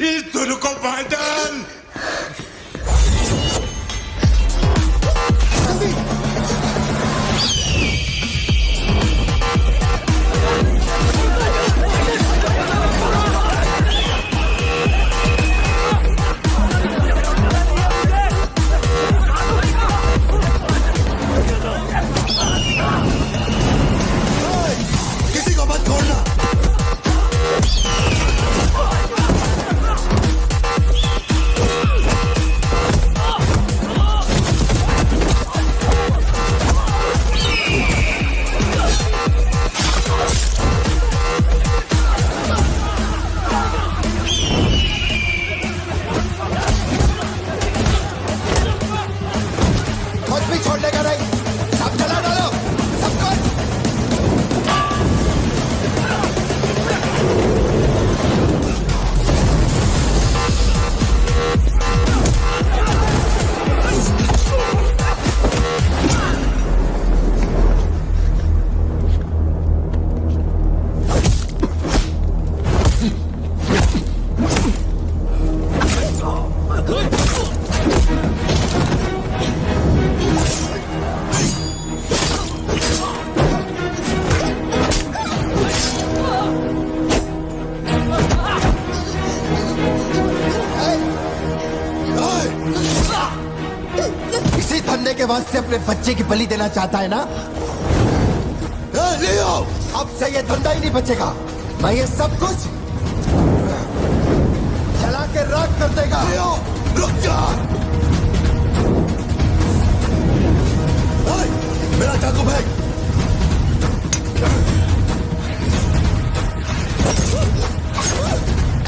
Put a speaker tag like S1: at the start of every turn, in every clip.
S1: इस दोनों को बांध डाल।
S2: किसी को मत छोड़ना। कुछ भी छोड़ने का नहीं, सब चला डालो, सबको। इसी धंधे के वास्ते अपने बच्चे की बलि देना चाहता है ना? लियो, अब से ये धंधा ही नहीं बचेगा। मैं ये सब कुछ जला के राख कर देगा। लियो, रुक जा। मेरा चाकू फेंक।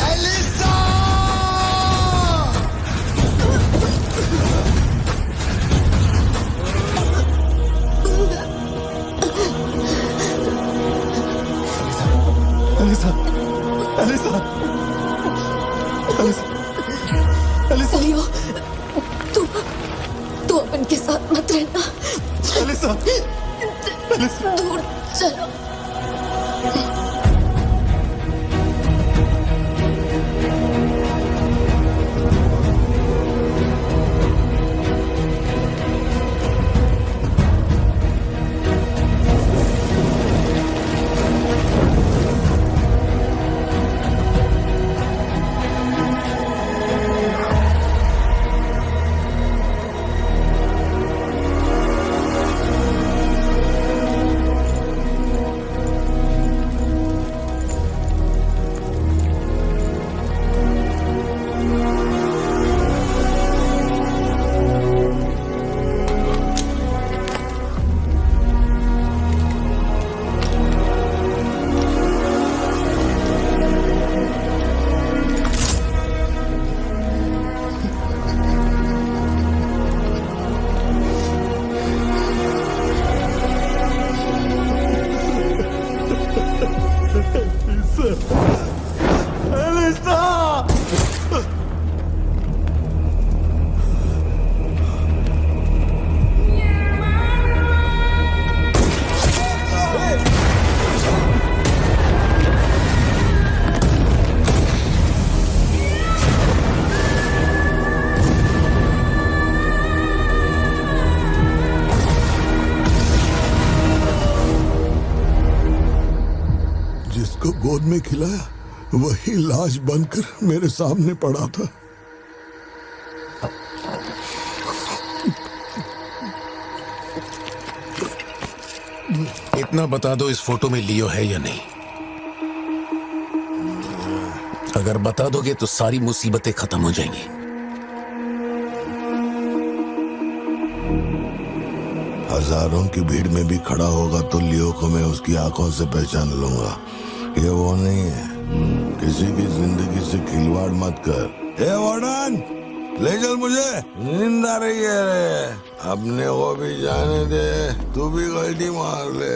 S2: Elisa! Elisa, Elisa, Elisa, Elisa,
S3: Leo, तू अपन के साथ मत रहना।
S2: Elisa, Elisa.
S3: दूर चलो।
S4: जिसको गोद में खिलाया वही लाश बनकर मेरे सामने पड़ा था।
S5: इतना बता दो, इस फोटो में लियो है या नहीं? अगर बता दोगे तो सारी मुसीबतें खत्म हो जाएंगी।
S4: हजारों की भीड़ में भी खड़ा होगा तो लियो को मैं उसकी आंखों से पहचान लूंगा। ये वो नहीं है। किसी की जिंदगी से खिलवाड़ मत कर। हे वार्डन, ले चल, मुझे नींद आ रही है। अपने को भी जाने दे, तू भी गलती मार ले।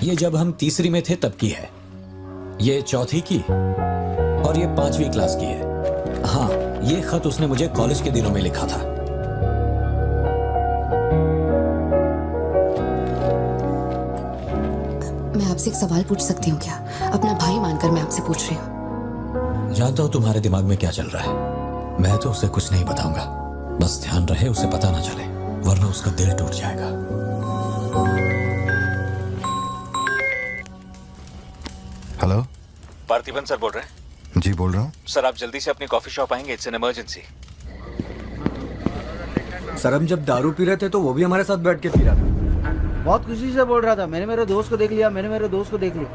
S6: ये जब हम तीसरी में थे तब की है, ये चौथी की और ये 5वीं क्लास की है। हाँ, ये खत उसने मुझे कॉलेज के दिनों में लिखा था।
S7: आपसे एक सवाल पूछ सकती हूँ क्या? अपना भाई मानकर मैं आपसे पूछ रही हूँ।
S6: जानता हूं तुम्हारे दिमाग में क्या चल रहा है। मैं तो उसे कुछ नहीं बताऊंगा, बस ध्यान रहे उसे पता ना चले, वरना उसका दिल टूट जाएगा।
S2: हेलो,
S8: पार्थिबन सर बोल रहे हैं?
S2: जी बोल रहा हूँ।
S8: सर आप जल्दी से अपनी कॉफी शॉप आएंगे, इट्स एन इमरजेंसी।
S9: सर हम जब दारू पी रहे थे तो वो भी हमारे साथ बैठ के पी रहा था। बहुत खुशी से बोल रहा था, मैंने मेरे दोस्त को देख लिया, मैंने मेरे दोस्त को देख लिया।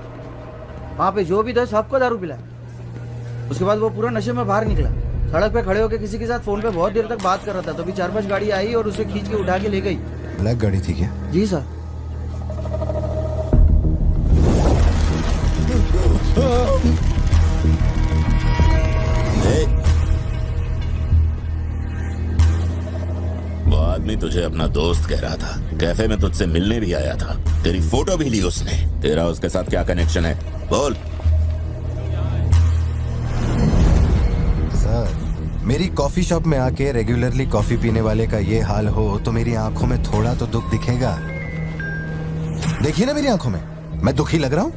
S9: वहाँ पे जो भी था सबको दारू पिलाया। उसके बाद वो पूरा नशे में बाहर निकला, सड़क पे खड़े होकर किसी के साथ फोन पे बहुत देर तक बात कर रहा था। तो अभी 4-5 गाड़ी आई और उसे खींच के उठा के ले गई।
S2: ब्लैक गाड़ी थी क्या?
S9: जी सर।
S5: वो आदमी तुझे अपना दोस्त कह रहा था, कैफे में तुझसे मिलने भी आया था, तेरी फोटो भी ली उसने। तेरा उसके साथ क्या कनेक्शन है, बोल।
S2: सर, मेरी कॉफी शॉप में आके रेगुलरली कॉफी पीने वाले का ये हाल हो तो मेरी आंखों में थोड़ा तो दुख दिखेगा। देखिए ना मेरी आंखों में, मैं दुखी लग रहा हूं?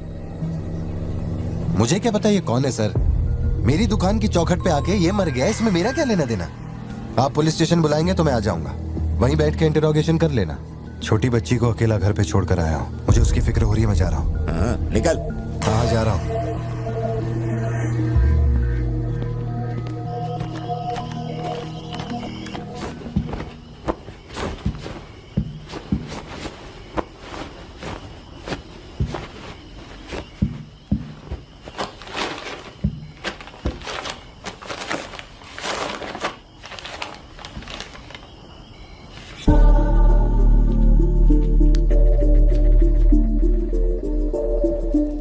S2: मुझे क्या पता ये कौन है सर? मेरी दुकान की चौखट पे आके ये मर गया, इसमें मेरा क्या लेना देना? आप पुलिस स्टेशन बुलाएंगे तो मैं आ जाऊंगा, वहीं बैठ के इंटरोगेशन कर लेना। छोटी बच्ची को अकेला घर पे छोड़कर आया हूँ, मुझे उसकी फिक्र हो रही है, मैं जा रहा हूँ।
S5: निकल।
S2: कहाँ जा रहा हूँ?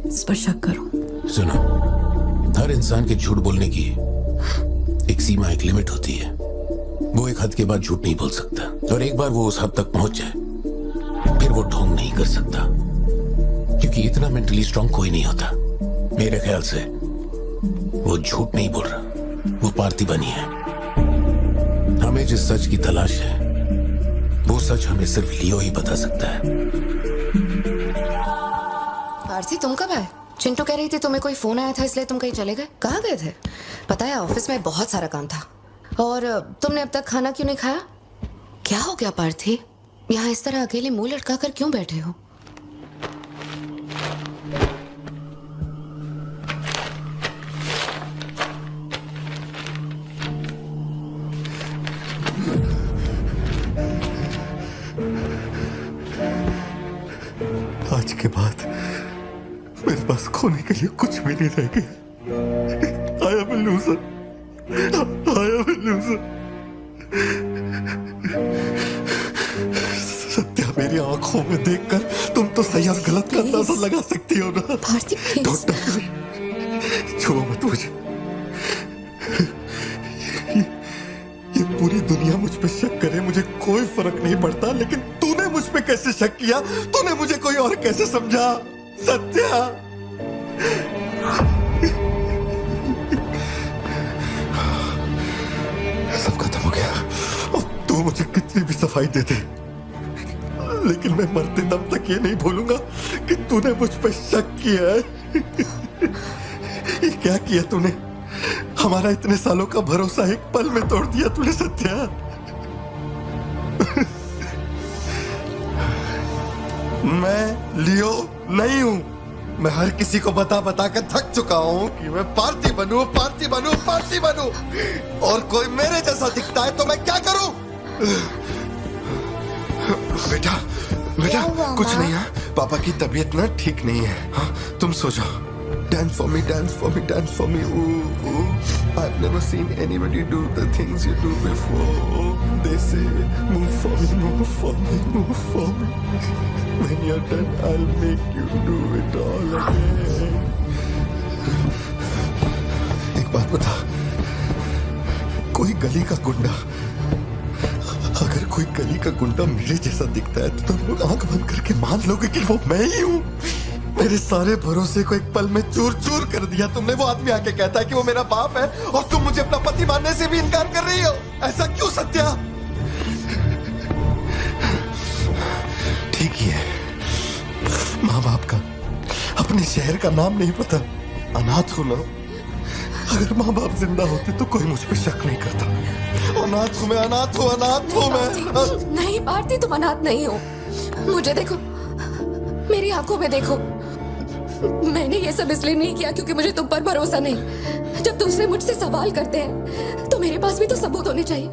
S7: इस पर शक करो।
S5: सुनो, हर इंसान के झूठ बोलने की एक सीमा, एक लिमिट होती है। वो एक हद के बाद झूठ नहीं बोल सकता, और एक बार वो उस हद तक पहुंच जाए फिर वो ढोंग नहीं कर सकता, क्योंकि इतना मेंटली स्ट्रांग कोई नहीं होता। मेरे ख्याल से वो झूठ नहीं बोल रहा, वो पार्थिबन ही है। हमें जिस सच की तलाश है वो सच हमें सिर्फ लियो ही बता सकता है।
S7: पार्थी तुम कब आए? चिंटू कह रही थी तुम्हें कोई फोन आया था इसलिए तुम कहीं चले गए। कहाँ गए थे? पता है ऑफिस में बहुत सारा काम था। और तुमने अब तक खाना क्यों नहीं खाया? क्या हो गया पार्थी? यहाँ इस तरह अकेले मुंह लटका कर क्यों बैठे हो?
S1: आज के बाद मेरे पास खोने के लिए कुछ भी नहीं रह गया। I am a loser. I am a loser. Satya, मेरी आंखों में देखकर तुम तो सही और गलत का अंदाजा लगा सकती हो ना।
S7: Parthi
S1: Don't touch me. छुओ मत मुझे। ये पूरी दुनिया मुझ पे शक करे, मुझे कोई फर्क नहीं पड़ता, लेकिन तूने मुझ पे कैसे शक किया? तूने मुझे कोई और कैसे समझा? सत्या,
S2: सब खत्म हो गया।
S1: अब तू मुझे कितनी भी सफाई दे दे, लेकिन मैं मरते दम तक ये नहीं भूलूंगा कि तूने मुझ पे शक किया है। ये क्या किया तूने? हमारा इतने सालों का भरोसा एक पल में तोड़ दिया तूने सत्या। मैं लियो नहीं हूं। मैं हर किसी को बता बता कर थक चुका हूं कि मैं पार्टी बनूं, पार्टी बनूं, पार्टी बनूं, और कोई मेरे जैसा दिखता है तो मैं क्या करूं? बेटा, बेटा कुछ नहीं है, पापा की तबीयत ना ठीक नहीं है। हाँ, तुम सो जाओ। Dance for me, dance for me, dance for me. Ooh, ooh. I've never seen anybody do the things you do before. They say, move for me, move for me, move for me. When you're done, I'll make you do it all again. एक बात बता, कोई गली का गुंडा, अगर कोई गली का गुंडा मेरे जैसा दिखता है तो तुम लोग आंख बंद करके मान लोगे कि वो मैं ही हूँ। मेरे सारे भरोसे को एक पल में चूर चूर कर दिया तुमने। वो आदमी आके कहता है कि वो मेरा बाप है और तुम मुझे अपना पति मानने से भी इनकार कर रही हो। ऐसा क्यों सत्या? ठीक ही है, माँ बाप का अपने शहर का नाम नहीं पता, अनाथ हूं ना। अगर माँ बाप जिंदा होते तो कोई मुझ पे शक नहीं करता। अनाथ हूं मैं, अनाथ हूं, अनाथ हूं मैं।
S3: नहीं भारती, तुम अनाथ नहीं हो। मुझे देखो, मेरी आंखों में देखो। मैंने ये सब इसलिए नहीं किया क्योंकि मुझे तुम पर भरोसा नहीं। जब दूसरे मुझसे सवाल करते हैं तो मेरे पास भी तो सबूत होने चाहिए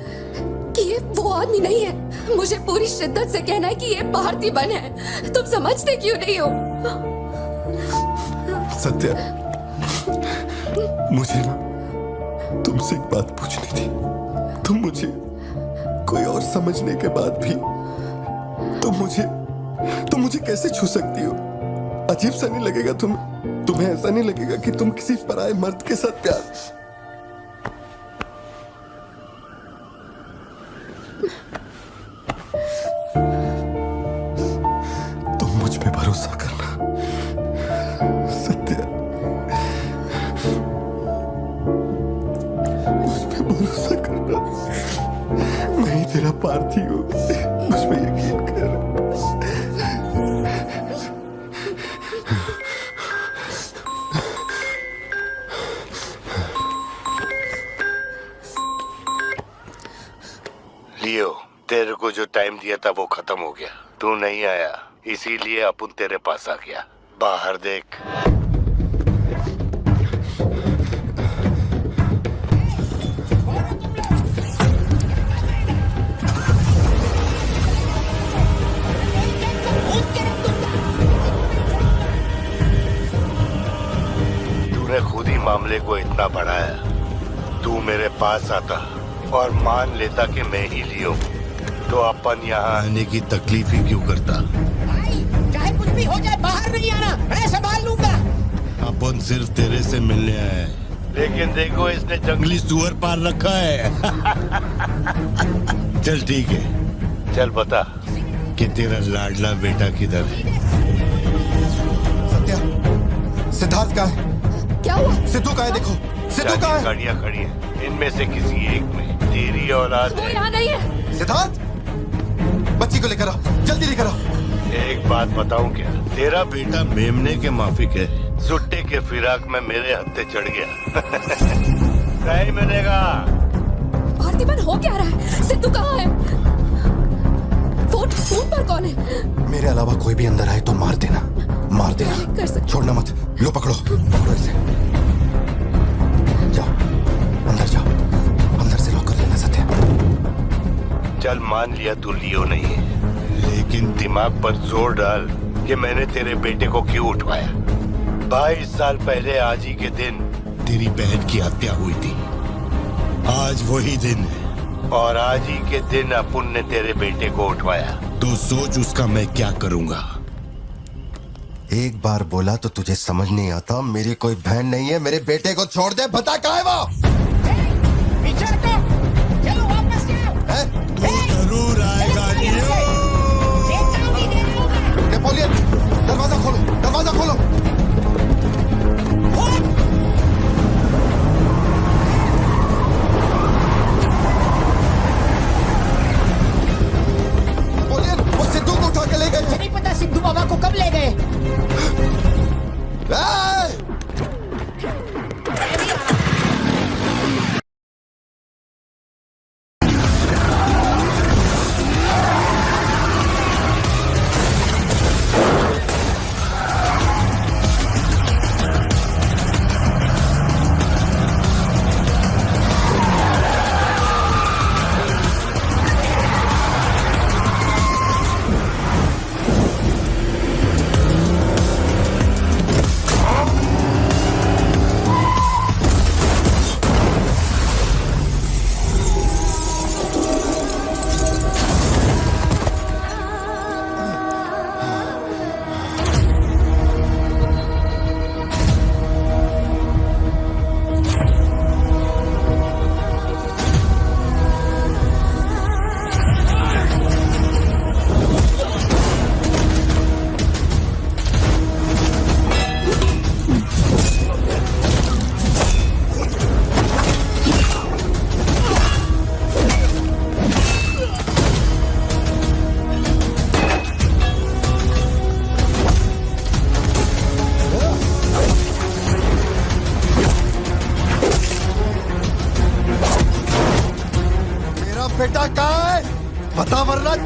S3: कि ये वो आदमी नहीं है। मुझे पूरी शिद्दत से कहना है कि ये पार्थिबन है। तुम समझते क्यों नहीं हो?
S1: सत्या, मुझे ना तुमसे एक बात पूछनी थी। तुम मुझे कोई और समझने के बाद भी तुम मुझे कैसे छू सकती हो? अजीब सा नहीं लगेगा तुम्हें ऐसा नहीं लगेगा कि तुम किसी पराये मर्द के साथ प्यार? तुम मुझ पे भरोसा करना सत्या, मुझ पे भरोसा करना। मैं ही तेरा पार्थी हूँ, मुझ पे यकीन कर।
S4: लियो, तेरे को जो टाइम दिया था वो खत्म हो गया। तू नहीं आया, इसीलिए अपन तेरे पास आ गया। बाहर देख। तूने खुद ही मामले को इतना बढ़ाया। तू मेरे पास आता और मान लेता कि मैं ही लियो, तो अपन यहाँ आने की तकलीफ ही क्यों करता?
S10: चाहे कुछ भी हो जाए, बाहर नहीं आना, मैं संभाल लूंगा।
S4: अपन सिर्फ तेरे से मिलने आए हैं, लेकिन देखो इसने जंगली सुअर पाल रखा है। चल ठीक है, चल बता कि तेरा लाडला बेटा किधर है?
S2: सत्या, सिद्धार्थ कहाँ है?
S3: क्या हुआ?
S2: सिद्धू कहाँ है? देखो, सिद्धू कहाँ है?
S4: गाड़ियाँ खड़ी हैं, इनमें से किसी एक में तेरी औलाद
S3: वो
S4: है।
S3: यहाँ नहीं है।
S2: सिद्धार्थ, बच्ची को लेकर आओ, जल्दी लेकर आओ।
S4: एक बात बताऊं क्या? तेरा बेटा मेमने के माफिक है। सुट्टे के फिराक में मेरे हत्थे चढ़ गया। नहीं मिलेगा।
S3: पार्थिबन हो क्या रहा है? सिद्धू कहाँ है? फोन पर कौन है?
S2: मेरे अलावा कोई भी अंदर आए तो मार देना, मार देना।
S3: नहीं कर सकते।
S2: छोड़ना मत। लो पकड़ो, पकड़ो इसे। जाओ, अंदर जाओ, अंदर से लॉक कर लेना सत्या।
S4: चल मान लिया तू लियो नहीं है, लेकिन दिमाग पर जोर डाल कि मैंने तेरे बेटे को क्यों उठवाया। 22 साल पहले आज ही के दिन तेरी बहन की हत्या हुई थी। आज वही दिन है और आज ही के दिन अपुन ने तेरे बेटे को उठवाया। तो सोच उसका मैं क्या करूंगा।
S2: एक बार बोला तो तुझे समझ नहीं आता? मेरी कोई बहन नहीं है, मेरे बेटे को छोड़ दे। बता कहाँ है वो?
S10: पीछे हटो, चलो वापस जाओ।
S4: तू जरूर आएगा लियो।
S2: नेपोलियन, दरवाजा खोलो, दरवाजा खोलो। नेपोलियन, वो सिद्धू को उठा के ले गए।
S10: मुझे नहीं पता सिद्धू बाबा को कब ले गए।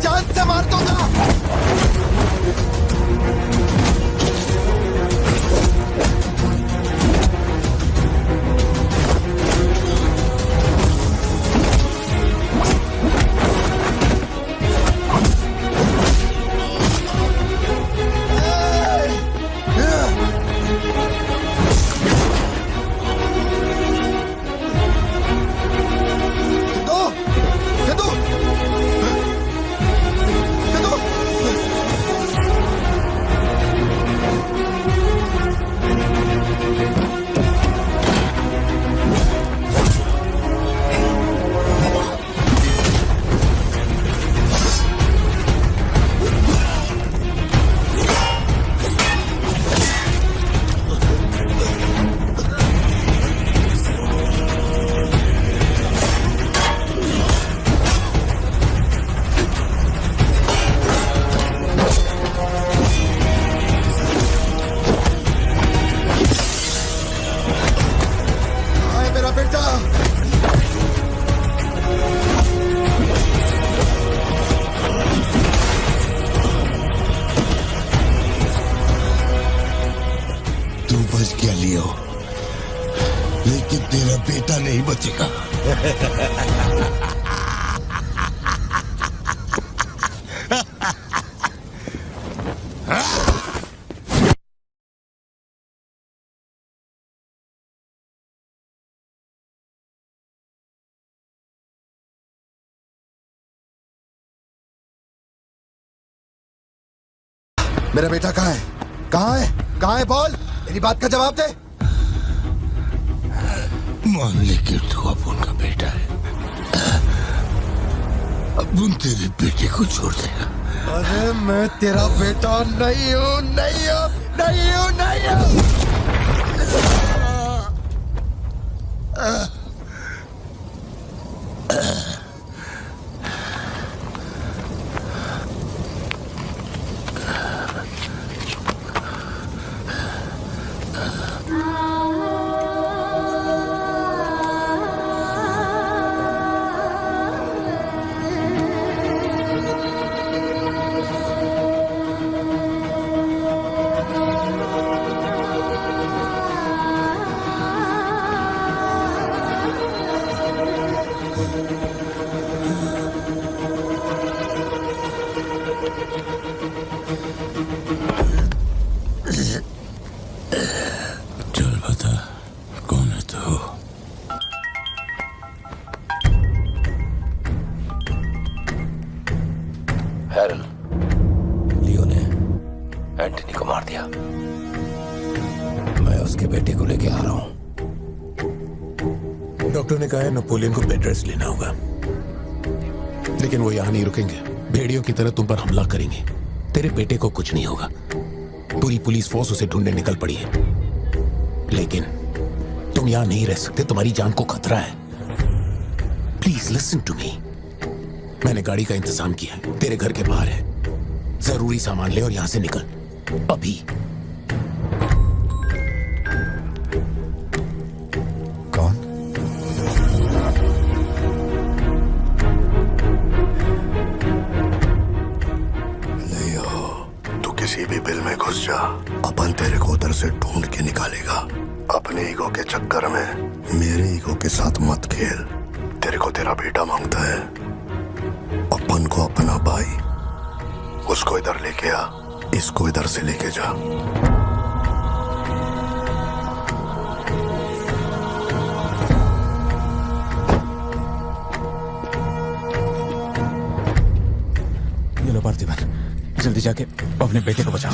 S2: जान से मार दूंगा। सिद्धू, सिद्धू, सिद्धू। आए मेरा बेटा।
S4: तू बच गया लियो, लेकिन तेरा बेटा नहीं बचेगा।
S2: मेरा बेटा कहाँ है? कहाँ है? कहाँ है? बोल, मेरी बात का जवाब दे।
S4: मान ले कि तू अपुन का बेटा है, अपुन तेरे बेटे को छोड़ देगा।
S2: अरे मैं तेरा बेटा नहीं हूँ, नहीं हूँ, नहीं हूँ, नहीं हूँ।
S4: चल बता, कौन है तू?
S8: हैरल,
S6: लियो ने
S8: एंटनी को मार दिया।
S6: मैं उसके बेटे को लेके आ रहा हूँ।
S5: डॉक्टर ने कहा है नेपोलियन को बेड रेस्ट लेना होगा, लेकिन वो यहाँ नहीं रुकेंगे। भेड़ियों की तरह तुम पर हमला करेंगे। तेरे बेटे को कुछ नहीं होगा। पूरी पुलिस फोर्स उसे ढूंढने निकल पड़ी है, लेकिन तुम यहाँ नहीं रह सकते। तुम्हारी जान को खतरा है। Please listen to me. मैंने गाड़ी का इंतजाम किया है, तेरे घर के बाहर है। जरूरी सामान ले और यहाँ से निकल अभी।
S2: कौन?
S4: लियो, तू किसी भी बिल में घुस जा, अपन तेरे को उधर से ढूंढ के निकालेगा। अपने ईगो के चक्कर में मेरे ईगो के साथ मत खेल। तेरे को तेरा बेटा मांगता है, अपन को अपना भाई। उसको इधर लेके आ, इसको इधर से लेके जा।
S6: ये लो पार्थिवन, जल्दी जाके अपने बेटे को बचाओ।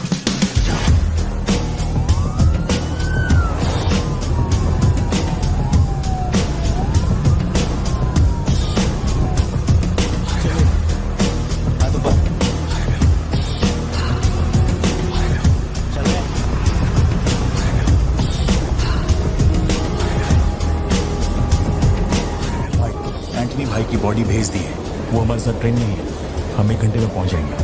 S11: एंटनी भाई की बॉडी भेज दी है। वो हमारे साथ ट्रेन नहीं है। हम 1 घंटे में पहुंच जाएंगे।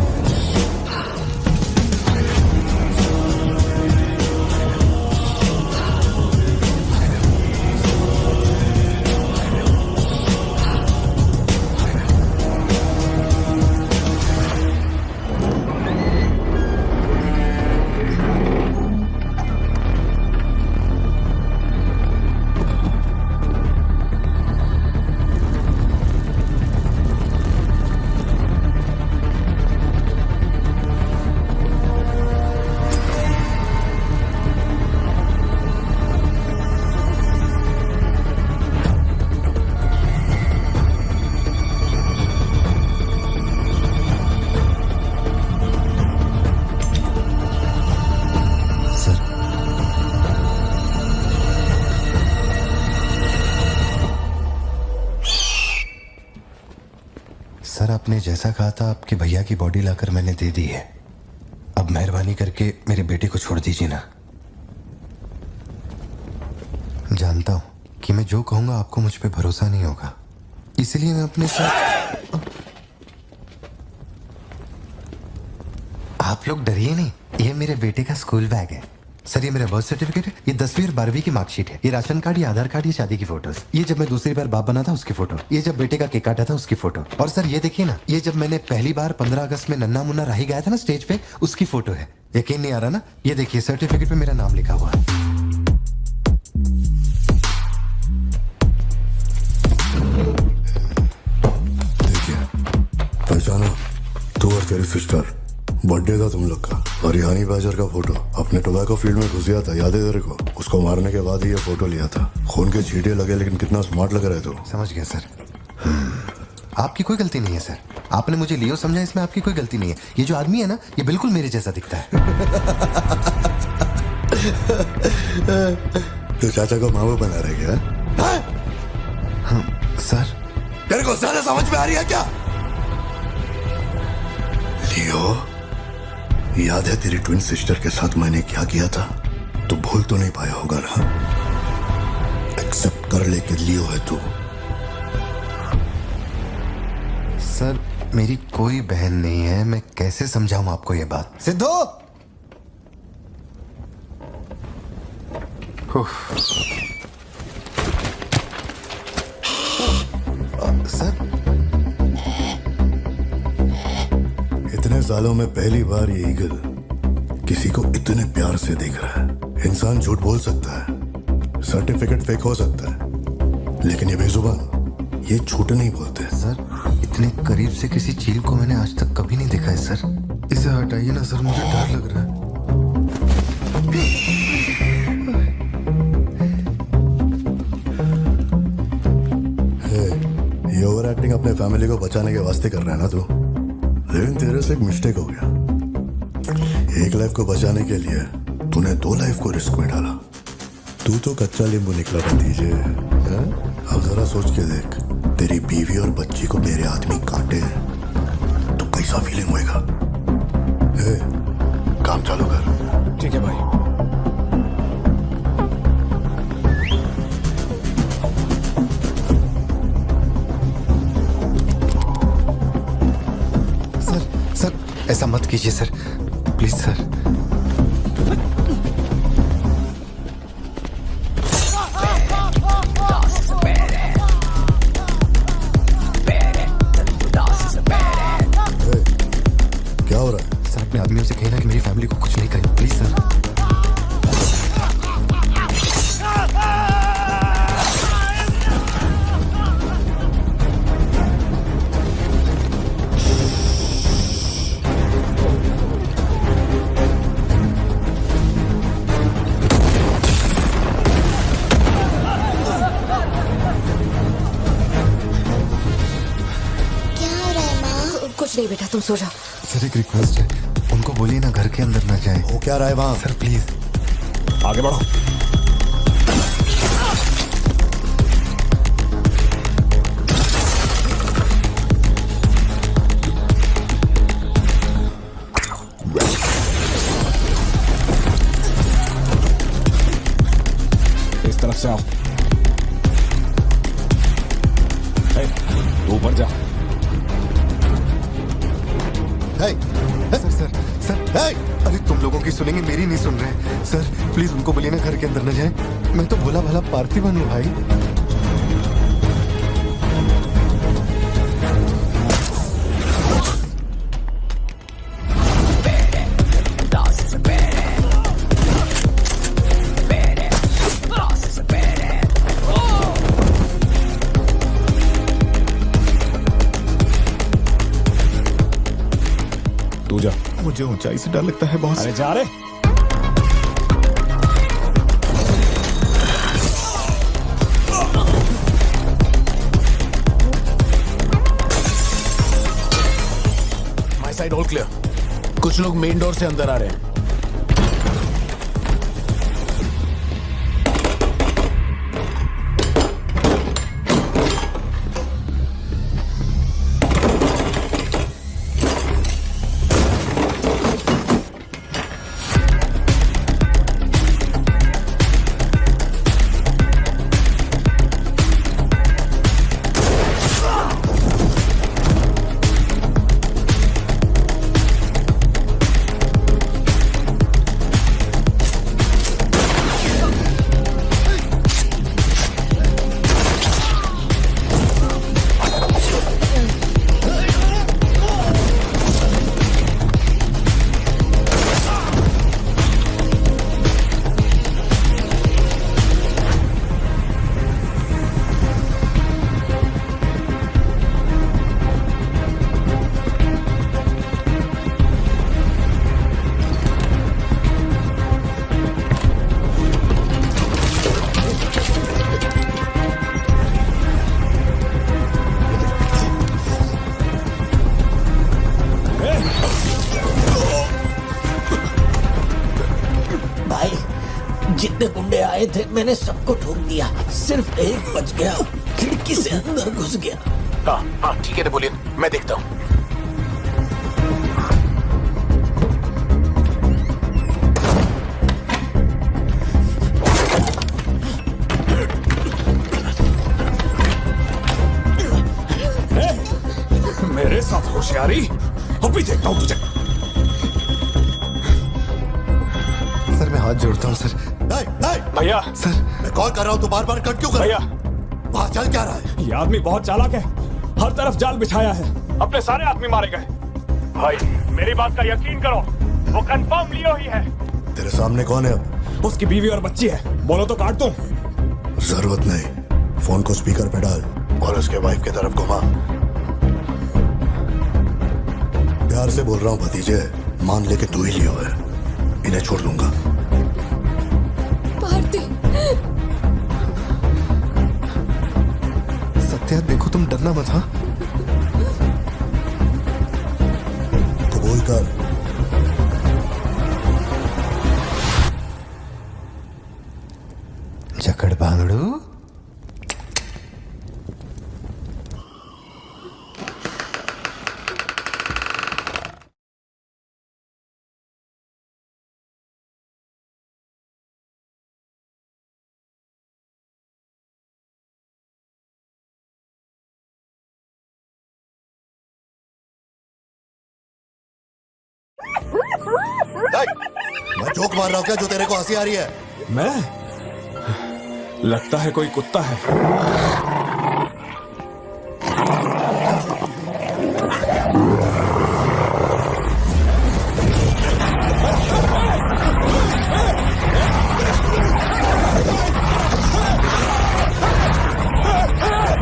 S2: आपने जैसा कहा था आपके भैया की बॉडी लाकर मैंने दे दी है। अब मेहरबानी करके मेरे बेटे को छोड़ दीजिए ना। जानता हूं कि मैं जो कहूंगा आपको मुझ पे भरोसा नहीं होगा, इसलिए मैं अपने साथ। आप लोग डरिए नहीं, ये मेरे बेटे का स्कूल बैग है सर। ये मेरा बर्थ सर्टिफिकेट है, ये 10वीं और 12वीं की मार्कशीट है, ये राशन कार्ड, ये आधार कार्ड, ये शादी की फोटोज, ये जब मैं दूसरी बार बाप बना था उसकी फोटो, ये जब बेटे का केक काटा था उसकी फोटो, और सर ये देखिए ना, ये जब मैंने पहली बार 15 अगस्त में नन्ना मुन्ना राही गाया था ना स्टेज पे, उसकी फोटो है। यकीन नहीं आ रहा ना? ये देखिए सर्टिफिकेट पे मेरा नाम लिखा हुआ है।
S4: देखिए, पहचानो, तू और तेरी सिस्टर, बर्थडे था तुम लोग का, और ये हनी बैजर का फोटो अपने टोबैको फील्ड में घुस गया था, याद है तेरे को? उसको मारने के बाद ही ये फोटो लिया था। खून के छींटे लगे लेकिन कितना स्मार्ट लग रहा है तू।
S2: समझ गया सर। आपकी कोई गलती नहीं है सर, आपने मुझे लियो समझा, इसमें आपकी कोई गलती नहीं है। ये जो आदमी है ना, ये बिल्कुल मेरे जैसा दिखता है।
S4: तो चाचा को मामू बना रहे क्या?
S2: हाँ, सर
S4: तेरे को ज्यादा समझ में आ रही है क्या? लियो, याद है तेरी ट्विन सिस्टर के साथ मैंने क्या किया था? तू भूल तो नहीं पाया होगा ना? एक्सेप्ट कर ले कि लियो है तू।
S2: सर मेरी कोई बहन नहीं है, मैं कैसे समझाऊं आपको ये बात? सिद्धू! सर
S4: इतने सालों में पहली बार ये ईगल किसी को इतने प्यार से देख रहा है। इंसान झूठ बोल सकता है, सर्टिफिकेट फेक हो सकता है, लेकिन ये बेजुबान, ये झूठ नहीं बोलते।
S2: सर इतने करीब से किसी चील को मैंने आज तक कभी नहीं देखा है सर। इसे हटाइए ना सर, मुझे डर लग रहा है।
S4: ये ओवर एक्टिंग अपने फैमिली को बचाने के वास्ते कर रहा है ना तू, लेकिन तेरे से एक मिस्टेक हो गया। एक लाइफ को बचाने के लिए तूने 2 लाइफ को रिस्क में डाला। तू तो कच्चा नींबू निकला भतीजे। अब जरा सोच के देख, तेरी बीवी और बच्ची को मेरे आदमी काटे तो कैसा फीलिंग होएगा? काम चालू कर।
S11: ठीक है भाई।
S2: सर ऐसा मत कीजिए सर, प्लीज सर।
S4: क्या हो रहा है?
S2: सर अपने आदमियों से कहना कि मेरी फैमिली को कुछ नहीं करें, प्लीज सर।
S3: कुछ नहीं बेटा, तुम सो जाओ।
S2: सर एक रिक्वेस्ट है, उनको बोलिए ना घर के अंदर ना जाए।
S4: हो क्या रहा है वहां?
S2: सर प्लीज
S11: आगे बढ़ो। इस तरफ से आओ। तू ऊपर जा।
S2: सर सर सर अरे तुम लोगों की सुनेंगे, मेरी नहीं सुन रहे। सर प्लीज उनको बोलिए ना घर के अंदर न जाए। मैं तो भोला भाला पार्थिवन हूँ भाई।
S11: तू जा।
S1: मुझे ऊंचाई से डर लगता है बॉस।
S11: अरे जा रे।
S5: My side all clear. कुछ लोग मेन डोर से अंदर आ रहे हैं।
S10: आए थे मैंने सबको ठोक दिया, सिर्फ एक बच गया, खिड़की से अंदर घुस गया।
S5: हाँ हाँ ठीक है नेपोलियन, मैं देखता हूँ।
S11: मेरे साथ होशियारी, अभी देखता हूँ तुझे।
S1: सर मैं हाथ जोड़ता हूँ सर।
S11: भैया
S1: सर
S4: मैं कॉल कर रहा हूँ तो बार बार कट क्यों कर
S11: भैया,
S4: वहां चल क्या रहा है?
S11: ये आदमी बहुत चालाक है, हर तरफ जाल बिछाया है, अपने सारे आदमी मारे गए। भाई मेरी बात का यकीन करो, वो कंफर्म लियो ही है।
S4: तेरे सामने कौन है अब?
S11: उसकी बीवी और बच्ची है, बोलो तो काट दूं।
S4: जरूरत नहीं, फोन को स्पीकर पे डाल और उसके वाइफ की तरफ घुमा। प्यार से बोल रहा हूँ भतीजे, मान ले कि तू ही लियो है, इन्हें छोड़ दूंगा।
S3: भारती,
S1: सत्या देखो तुम डरना मत। हाँ
S4: कबूल कर।
S2: जकड़ बांगड़ू।
S4: मैं जोक मार रहा हूँ क्या जो तेरे को हंसी आ रही है?
S11: मैं लगता है कोई कुत्ता है।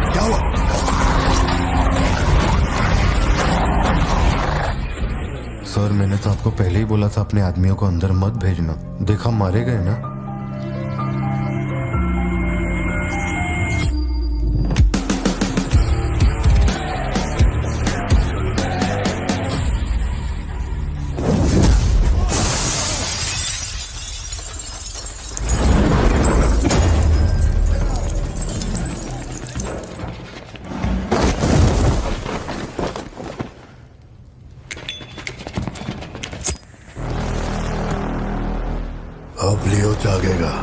S4: क्या हुआ?
S2: सर मैंने तो आपको पहले ही बोला था अपने आदमियों को अंदर मत भेजना, देखा मारे गए ना।
S4: अब लियो जागेगा।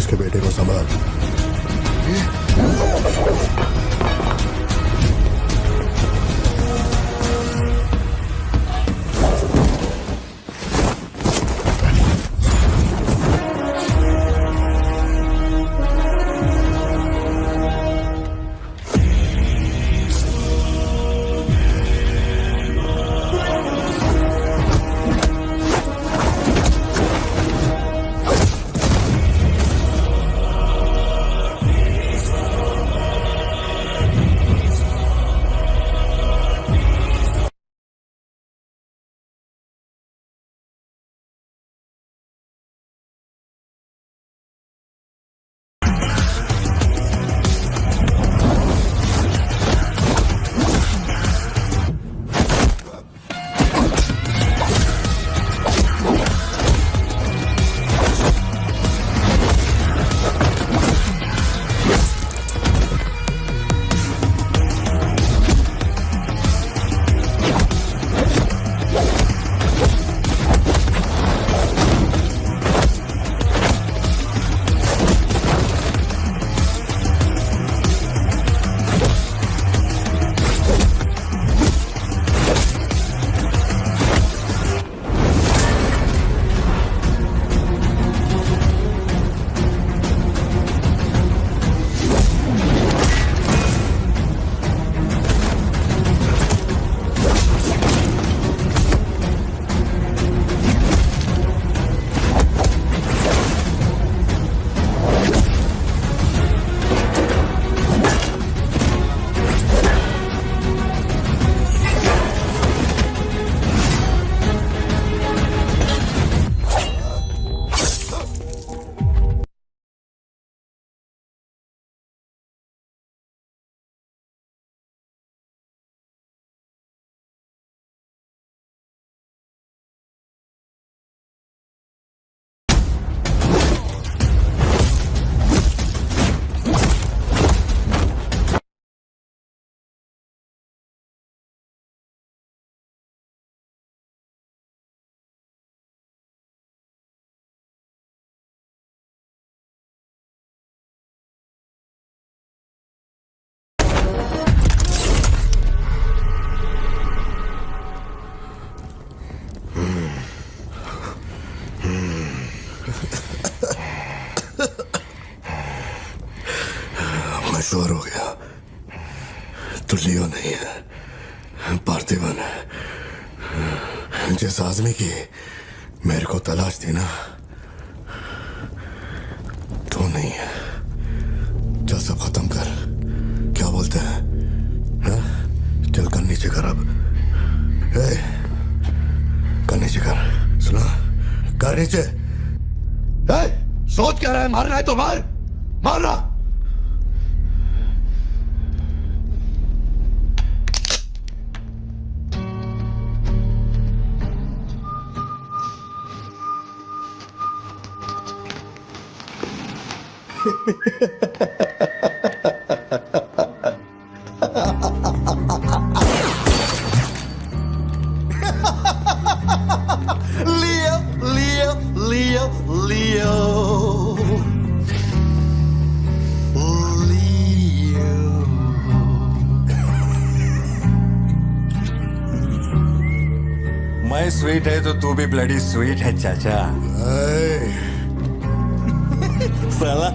S4: इसके बेटे को संभाल। मैं श्योर हो गया तो लियो नहीं है, पार्थिवन है। जिस आदमी की मेरे को तलाश थी ना, तो नहीं है। चल सब खत्म कर, क्या बोलते हैं? हाँ? चल कर नीचे कर अब। कर नीचे कर, सुना? कर नीचे। सोच क्या रहा है? मारना है तो मार, मारना। Leo, Leo, Leo, Leo.
S2: मैं स्वीट है तो तू भी ब्लडी स्वीट है चाचा। साला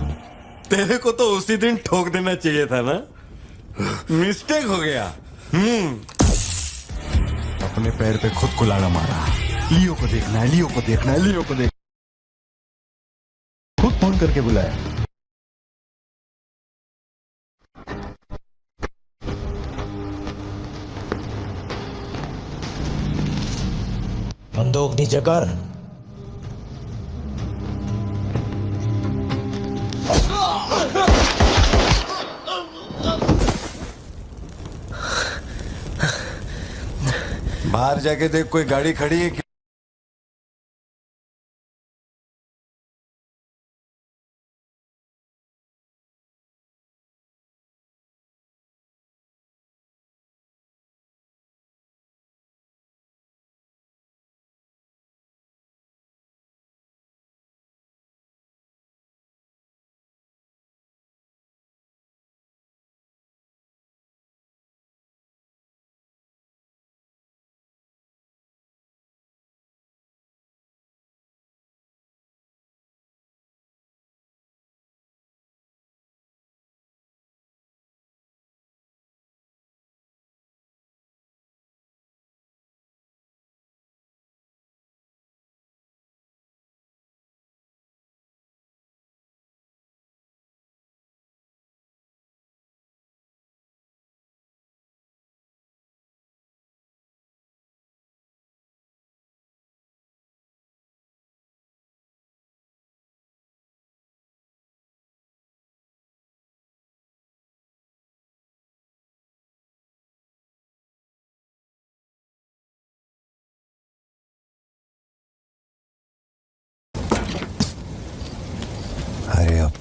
S2: तेरे को तो उसी दिन ठोक देना चाहिए था ना, मिस्टेक हो गया। अपने पैर पे खुद कुल्हाड़ा मारा। लियो को देखना है, लियो को देखना है, लियो को देख। खुद फोन करके बुलाया।
S10: बंदूक नीचे कर।
S2: बाहर जाके देख कोई गाड़ी खड़ी है क्या?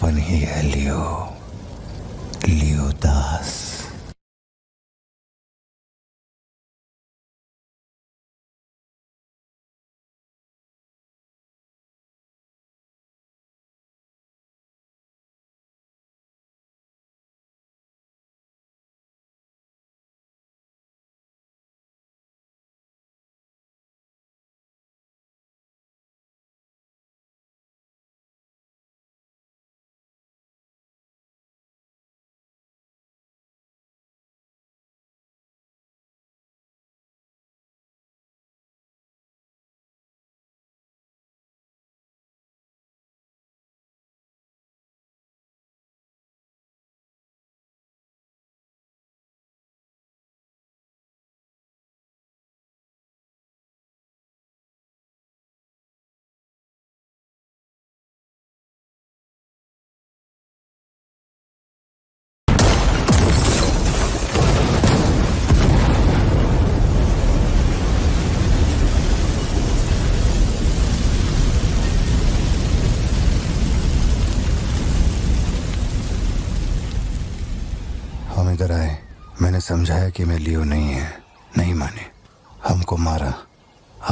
S2: ओपन ही है लियो, लियो दास। हम इधर आए, मैंने समझाया कि मैं लियो नहीं है, नहीं माने, हमको मारा।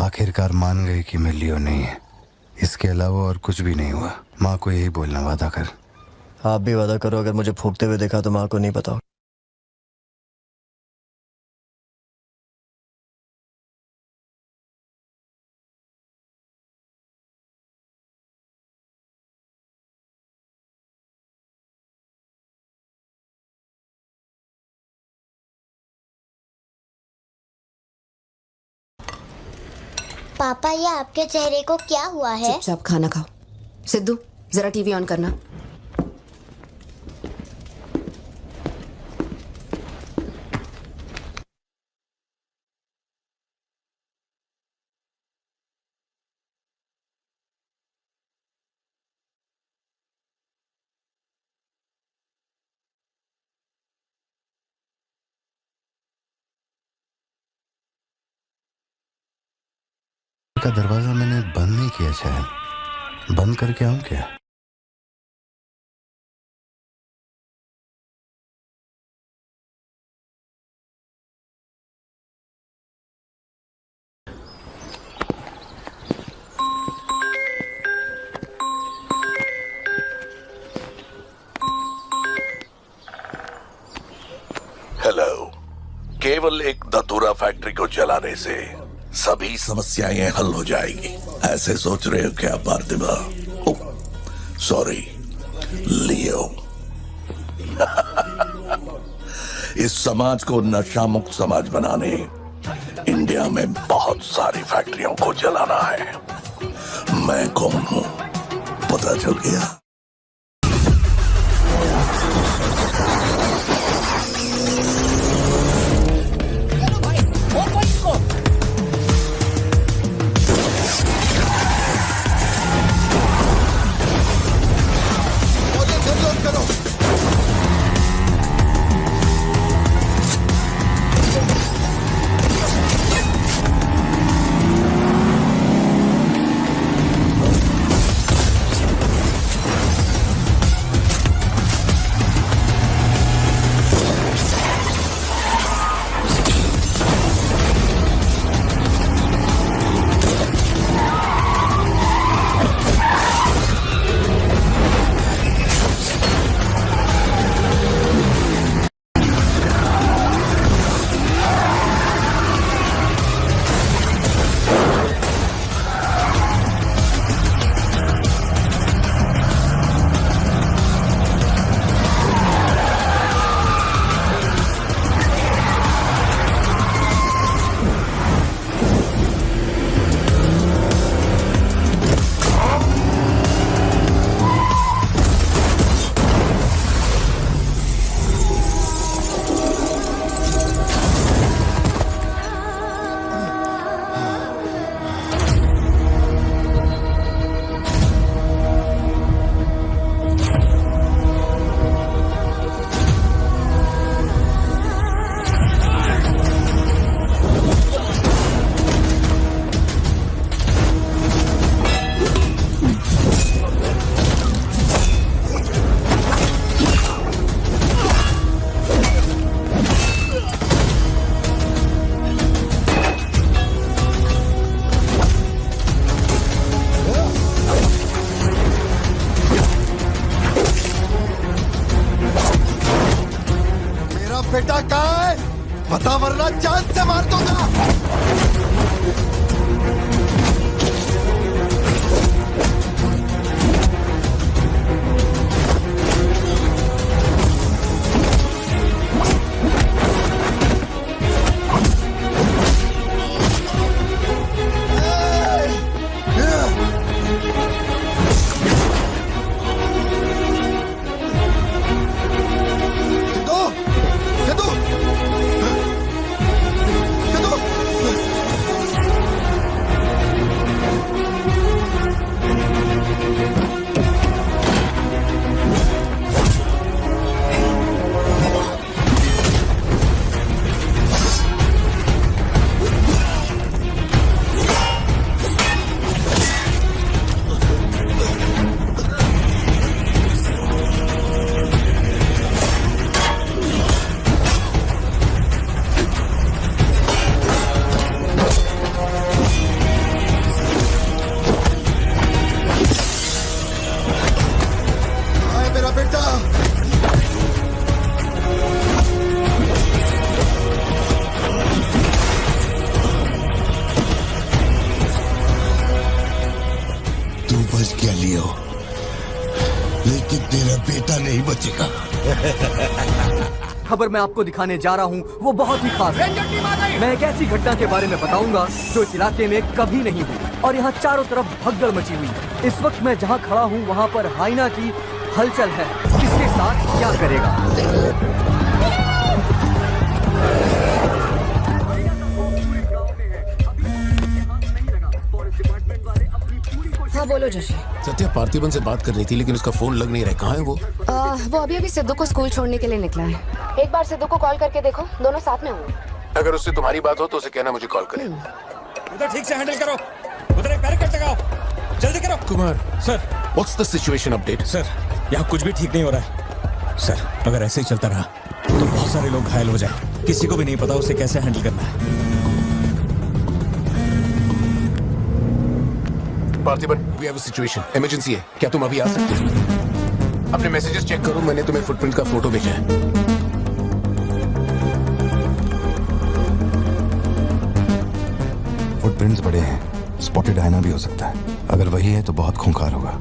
S2: आखिरकार मान गए कि मैं लियो नहीं है। इसके अलावा और कुछ भी नहीं हुआ। माँ को यही बोलना, वादा कर।
S9: आप भी वादा करो, अगर मुझे फूकते हुए देखा तो माँ को नहीं बताओ।
S12: पापा, ये आपके चेहरे को क्या हुआ है?
S7: चुपचाप खाना खाओ। सिद्धू, जरा टीवी ऑन करना।
S2: का दरवाजा मैंने बंद नहीं किया, शायद बंद करके आऊं क्या?
S4: हेलो। केवल एक धतूरा फैक्ट्री को जलाने से सभी समस्याएं हल हो जाएगी, ऐसे सोच रहे हो क्या पार्थिवा? सॉरी लियो। इस समाज को नशा मुक्त समाज बनाने इंडिया में बहुत सारी फैक्ट्रियों को जलाना है। मैं कौन हूं पता चल गया?
S2: बेटा कहाँ है? बता वरना जान से मार दूंगा।
S4: तू बच गया लियो, लेकिन तेरा बेटा नहीं बचेगा।
S9: खबर मैं आपको दिखाने जा रहा हूँ वो बहुत ही खास है। मैं एक ऐसी घटना के बारे में बताऊंगा जो इस इलाके में कभी नहीं हुई और यहाँ चारों तरफ भगदड़ मची हुई है। इस वक्त मैं जहाँ खड़ा हूँ वहाँ पर हाइना की हलचल है। किसके साथ क्या करेगा?
S7: हाँ बोलो जोशी।
S5: सत्या पार्थिबन से बात करनी थी लेकिन उसका फोन लग नहीं रहा है। कहाँ है वो?
S7: वो अभी सिद्धू को स्कूल छोड़ने के लिए निकला है। एक बार सिद्धू को कॉल करके देखो, दोनों साथ में होंगे।
S5: अगर उससे तुम्हारी बात हो तो उसे कहना मुझे कॉल करे।
S11: उधर ठीक से हैंडल करो, उधर एक बैरिकेड लगाओ, जल्दी करो।
S5: Kumar
S11: sir,
S5: what's the situation update?
S11: Sir यहाँ कुछ भी ठीक नहीं हो रहा है। सर अगर ऐसे ही चलता रहा तो बहुत सारे लोग घायल हो जाए, किसी को भी नहीं पता उसे कैसे हैंडल करना है।
S5: Parthiban, we have a situation, emergency है। क्या तुम अभी आ सकते हो? अपने मैसेजेस चेक करो, मैंने तुम्हें फुटप्रिंट का फोटो भेजा है।
S2: फुटप्रिंट्स बड़े हैं, स्पॉटेड हाइना भी हो सकता है। अगर वही है तो बहुत खूंखार होगा।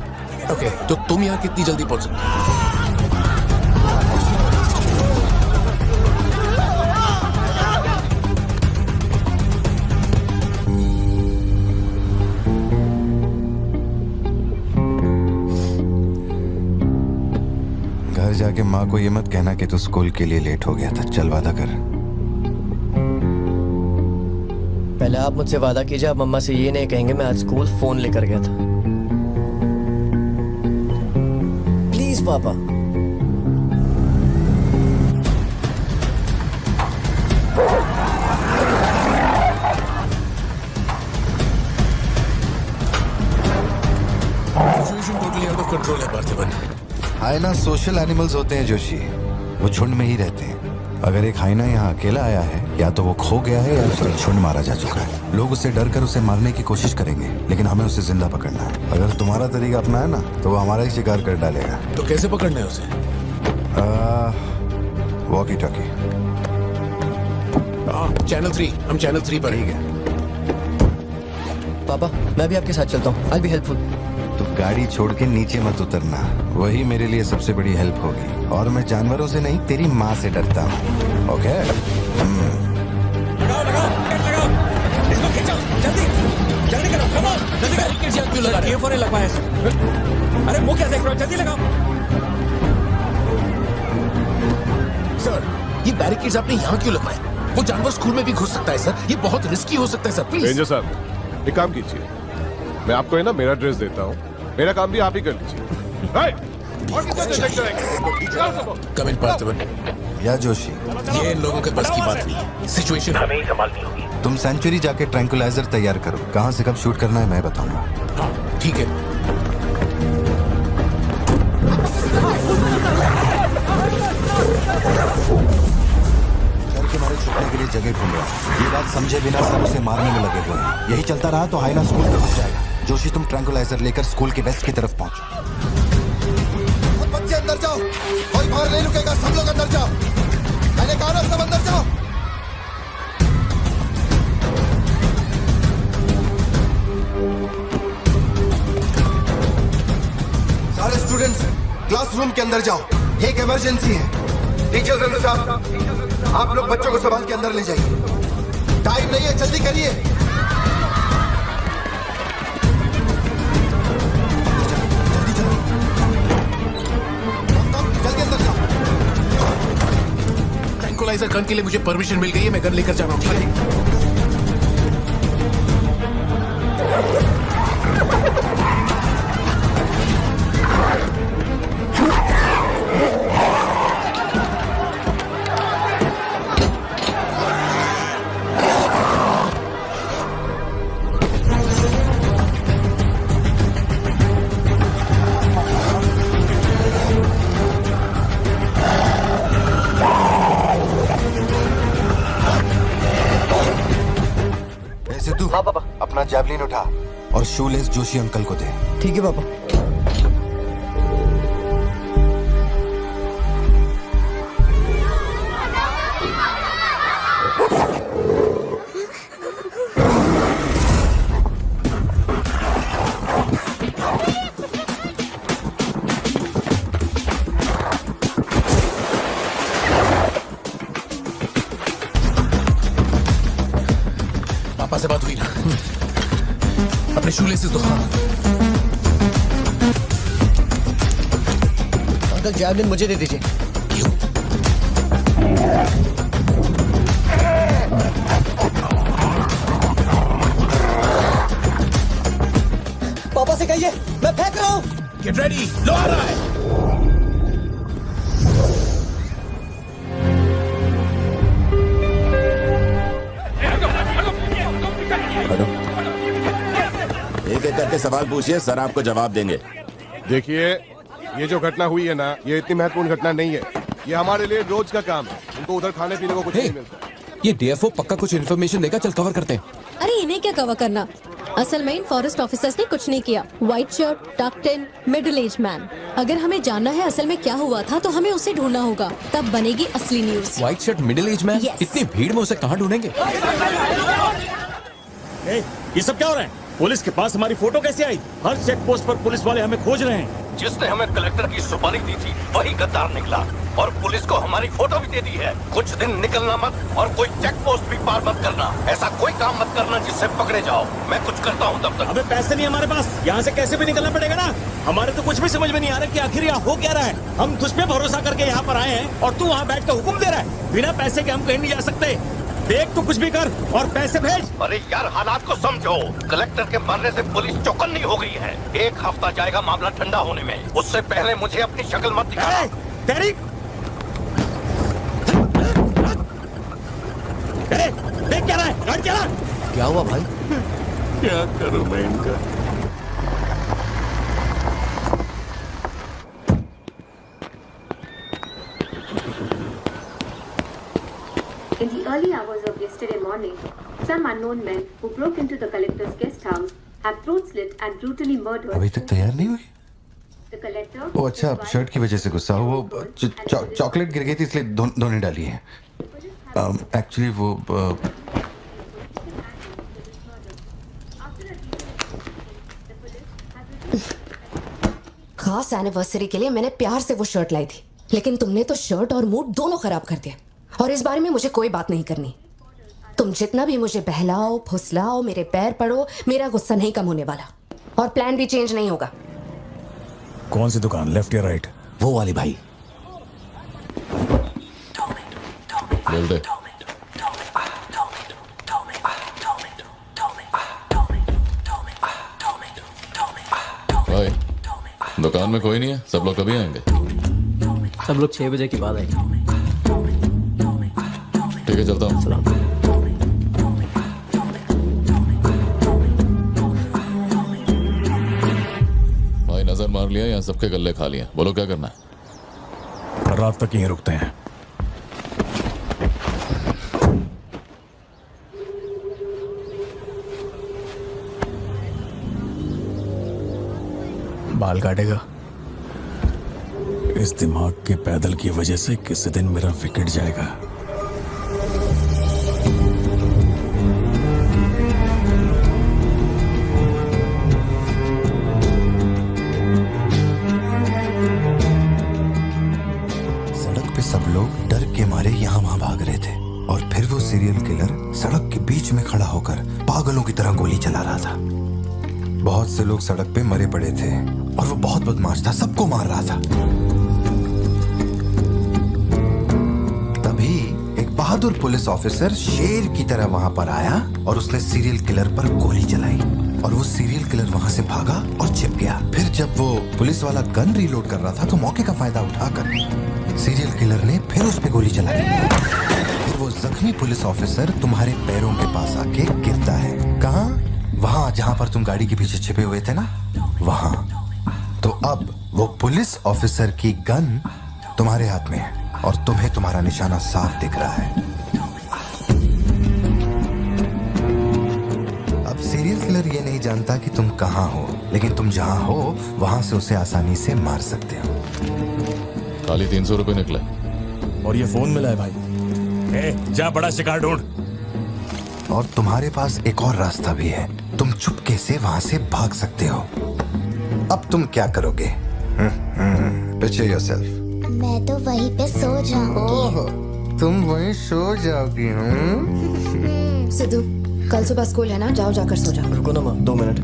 S5: ओके, तो तुम यहाँ कितनी जल्दी पहुंच सकते हो?
S2: घर जाके माँ को ये मत कहना कि तू स्कूल के लिए लेट हो गया था। चल वादा कर।
S10: पहले आप मुझसे वादा कीजिए, आप मम्मा से ये नहीं कहेंगे मैं आज स्कूल फोन लेकर गया था। प्लीज पापा।
S5: Situation totally out of control है पार्थिबन।
S2: हाइना सोशल एनिमल्स होते हैं जोशी, वो झुंड में ही रहते हैं। अगर एक हाइना यहाँ अकेला आया है, या तो वो खो गया है या उसका झुंड मारा जा चुका है। लोग उससे डर कर उसे मारने की कोशिश करेंगे, लेकिन हमें उसे जिंदा पकड़ना है। अगर तुम्हारा तरीका अपनाया ना तो वो हमारा ही शिकार कर डालेगा।
S5: तो कैसे पकड़ना है उसे?
S2: Walkie talkie.
S5: चैनल 3, हम चैनल 3 पर।
S2: ठीक है।
S10: पापा मैं भी आपके साथ चलता हूँ, आई बी हेल्पफुल।
S2: तो गाड़ी छोड़ के नीचे मत उतरना, वही मेरे लिए सबसे बड़ी हेल्प होगी। और मैं जानवरों से नहीं, तेरी माँ से डरता हूँ। ओके?
S11: लगाओ लगाओ, लगाओ, इसको खींचो, जल्दी जल्दी करो, कम ऑन, जल्दी करो। क्यों लगा रहे हो? ये लगवाया है। अरे मुंह क्या देख रहे हो, जल्दी लगाओ।
S5: सर, ये बैरिकेड्स आपने यहाँ क्यों लगवाए? वो जानवर स्कूल में भी घुस सकता है सर, ये बहुत रिस्की हो सकता है सर, प्लीज।
S11: रेंजर साहब एक काम कीजिए, मैं आपको है ना मेरा ड्रेस देता हूँ, मेरा काम भी आप ही कर लीजिए।
S5: कम इन पार्थिबन।
S2: या जोशी,
S5: ये इन लोगों के बस की बात नहीं है, सिचुएशन हमें ही संभालनी होगी।
S2: तुम सेंचुरी जाके ट्रैंकुलाइजर तैयार करो। कहाँ से कब शूट करना है मैं बताऊंगा।
S5: हाँ ठीक है।
S2: घर के मारे छुपने के लिए जगह ढूंढ रहा है। ये बात समझे बिना सब उसे मारने में लगे हुए हैं। यही चलता रहा तो हाइना स्कूल में घुस जाएगा। जोशी तुम ट्रैंकुलाइजर लेकर स्कूल के वेस्ट की तरफ पहुंचो। बच्चे अंदर जाओ, कोई बाहर नहीं रुकेगा, सब लोग अंदर जाओ। मैंने कहा ना सब अंदर जाओ। सारे स्टूडेंट्स क्लासरूम के अंदर जाओ, एक इमरजेंसी है। टीचर्स एंड स्टाफ, आप लोग बच्चों को संभाल के अंदर ले जाइए। टाइम नहीं है, जल्दी करिए। जल्दी अंदर जाओ।
S5: ट्रैंकुलाइजर गन के लिए मुझे परमिशन मिल गई है, मैं गन लेकर जा रहा हूँ, ठीक है?
S2: सिद्धू, हाँ पापा, अपना जैवलिन उठा और शूलेस जोशी अंकल को दे।
S10: ठीक है पापा।
S5: पापा से बात हुई ना? अपने शूलेसेस दो।
S10: अंकल जैवलिन मुझे दे दीजिए।
S5: क्यों?
S10: पापा से कहिए मैं फेंक रहा हूँ।
S5: गेट रेडी, लो आ रहा है।
S4: एक एक करके सवाल पूछिए, सर आपको जवाब देंगे।
S11: देखिए, ये जो घटना हुई है ना, ये इतनी महत्वपूर्ण घटना नहीं है। ये हमारे लिए रोज का काम है। उनको उधर खाने पीने को कुछ नहीं मिलता।
S6: ये डीएफओ पक्का कुछ इन्फॉर्मेशन देगा, चल कवर करते हैं।
S3: अरे इन्हें क्या कवर करना? असल में इन फॉरेस्ट ऑफिसर्स ने कुछ नहीं किया। व्हाइट शर्ट, टक्ड इन, मिडिल एज मैन। अगर हमें जानना है असल में क्या हुआ था तो हमें उसे ढूंढना होगा, तब बनेगी असली news.
S6: White shirt, middle age man,
S3: Yes.
S6: इतनी भीड़ में उसे कहाँ ढूंढेंगे?
S11: ये सब क्या हो रहा है? पुलिस के पास हमारी फोटो कैसे आई? हर चेक पोस्ट पर पुलिस वाले हमें खोज रहे हैं।
S8: जिसने हमें कलेक्टर की सुपारी दी थी वही गद्दार निकला और पुलिस को हमारी फोटो भी दे दी है। कुछ दिन निकलना मत और कोई चेक पोस्ट भी पार मत करना। ऐसा कोई काम मत करना जिससे पकड़े जाओ। मैं कुछ करता हूँ तब तक।
S11: अबे पैसे नहीं हमारे पास, यहाँ से कैसे भी निकलना पड़ेगा ना। हमारे तो कुछ भी समझ में नहीं आ रहा कि आखिर यहाँ हो क्या रहा है। हम तुझ पे भरोसा करके यहाँ पर आए हैं और तू वहाँ बैठ कर हुक्म दे रहा है। बिना पैसे के हम कहीं नहीं जा सकते। देख तू कुछ भी कर और पैसे भेज।
S8: अरे यार, हालात को समझो। कलेक्टर के मरने से पुलिस चौकन्नी हो गई है। एक हफ्ता जाएगा मामला ठंडा होने में। उससे पहले मुझे अपनी शक्ल मत दिखाना।
S11: तेरी देख क्या रहा है? गाड़ी चला।
S10: क्या हुआ भाई?
S11: क्या करूं मैं इनका?
S13: In the early hours of yesterday morning, some unknown men who broke into the collector's guest house have throat slit and brutally murdered.
S2: अभी तक तैयार नहीं हुई?
S13: The collector.
S2: ओ अच्छा, शर्ट की वजह से गुस्सा हो। वो चॉकलेट गिर गई थी इसलिए धोने डाली है। एक्चुअली वो
S7: खास एनिवर्सरी के लिए मैंने प्यार से वो शर्ट लाई थी, लेकिन तुमने तो शर्ट और मूड दोनों खराब कर दिया। और इस बारे में मुझे कोई बात नहीं करनी। तुम जितना भी मुझे बहलाओ फुसलाओ, मेरे पैर पड़ो, मेरा गुस्सा नहीं कम होने वाला और प्लान भी चेंज नहीं होगा।
S11: कौन सी दुकान, लेफ्ट या राइट?
S6: वो वाली भाई।
S8: बोल दे। भाई, दुकान में कोई नहीं है, सब लोग कभी आएंगे?
S10: सब लोग 6 बजे के बाद आएंगे।
S8: ठीक है, चलता हूँ। भाई नजर मार लिया, यहाँ सबके गल्ले खा लिए। बोलो क्या करना है?
S11: रात तक यहीं रुकते हैं।
S10: बाल काटेगा।
S6: इस दिमाग के पैदल की वजह से किसी दिन मेरा विकेट जाएगा।
S2: सड़क पे सब लोग डर के मारे यहाँ वहां भाग रहे थे और फिर वो सीरियल किलर सड़क के बीच में खड़ा होकर पागलों की तरह गोली चला रहा था। बहुत से लोग सड़क पे मरे पड़े थे और वो बहुत बदमाश था, सबको मार रहा था। तभी एक बहादुर पुलिस ऑफिसर शेर की तरह वहां पर आया और उसने सीरियल किलर पर गोली चलाई और वो सीरियल किलर वहां से भागा और छिप गया। फिर जब वो पुलिस वाला गन रीलोड कर रहा था तो मौके का फायदा उठाकर सीरियल किलर ने फिर उस पे गोली चलाई। फिर वो जख्मी पुलिस ऑफिसर तुम्हारे पैरों के पास आके गिरता है। कहाँ? वहां जहां पर तुम गाड़ी के पीछे छिपे हुए थे ना, वहां। तो अब वो पुलिस ऑफिसर की गन तुम्हारे हाथ में है और तुम्हें तुम्हारा निशाना साफ दिख रहा है। अब सीरियल किलर ये नहीं जानता कि तुम कहां हो, लेकिन तुम जहां हो वहां से उसे आसानी से मार सकते हो।
S6: खाली 300 रुपए निकले और ये फोन मिला है भाई। जा बड़ा शिकार ढूंढ।
S2: और तुम्हारे पास एक और रास्ता भी है, तुम चुपके से वहां से भाग सकते हो। अब तुम क्या करोगे? Picture yourself.
S12: मैं तो वहीं पे सो जाऊंगी।
S2: तुम वहीं सो जाओगी?
S7: सिद्धू, कल सुबह स्कूल है ना, जाओ जाकर सो जाओ।
S10: रुको ना माँ, 2 मिनट।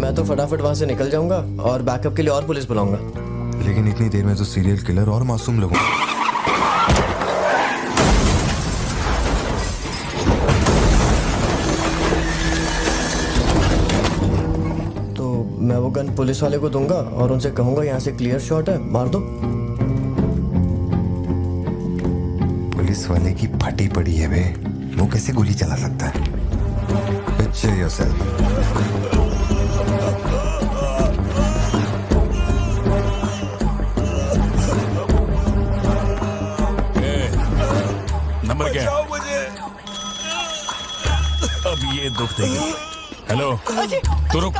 S10: मैं तो फटाफट वहां से निकल जाऊंगा और बैकअप के लिए और पुलिस बुलाऊंगा।
S2: लेकिन इतनी देर में तो सीरियल किलर और मासूम लोगों
S10: तो मैं वो गन पुलिस वाले को दूंगा और उनसे कहूंगा यहाँ से क्लियर शॉट है, मार दो।
S2: पुलिस वाले की फटी पड़ी है बे, वो कैसे गोली चला सकता है? Picture yourself.
S6: नंबर क्या है? अब ये दुख देगी। हेलो, तू रुक,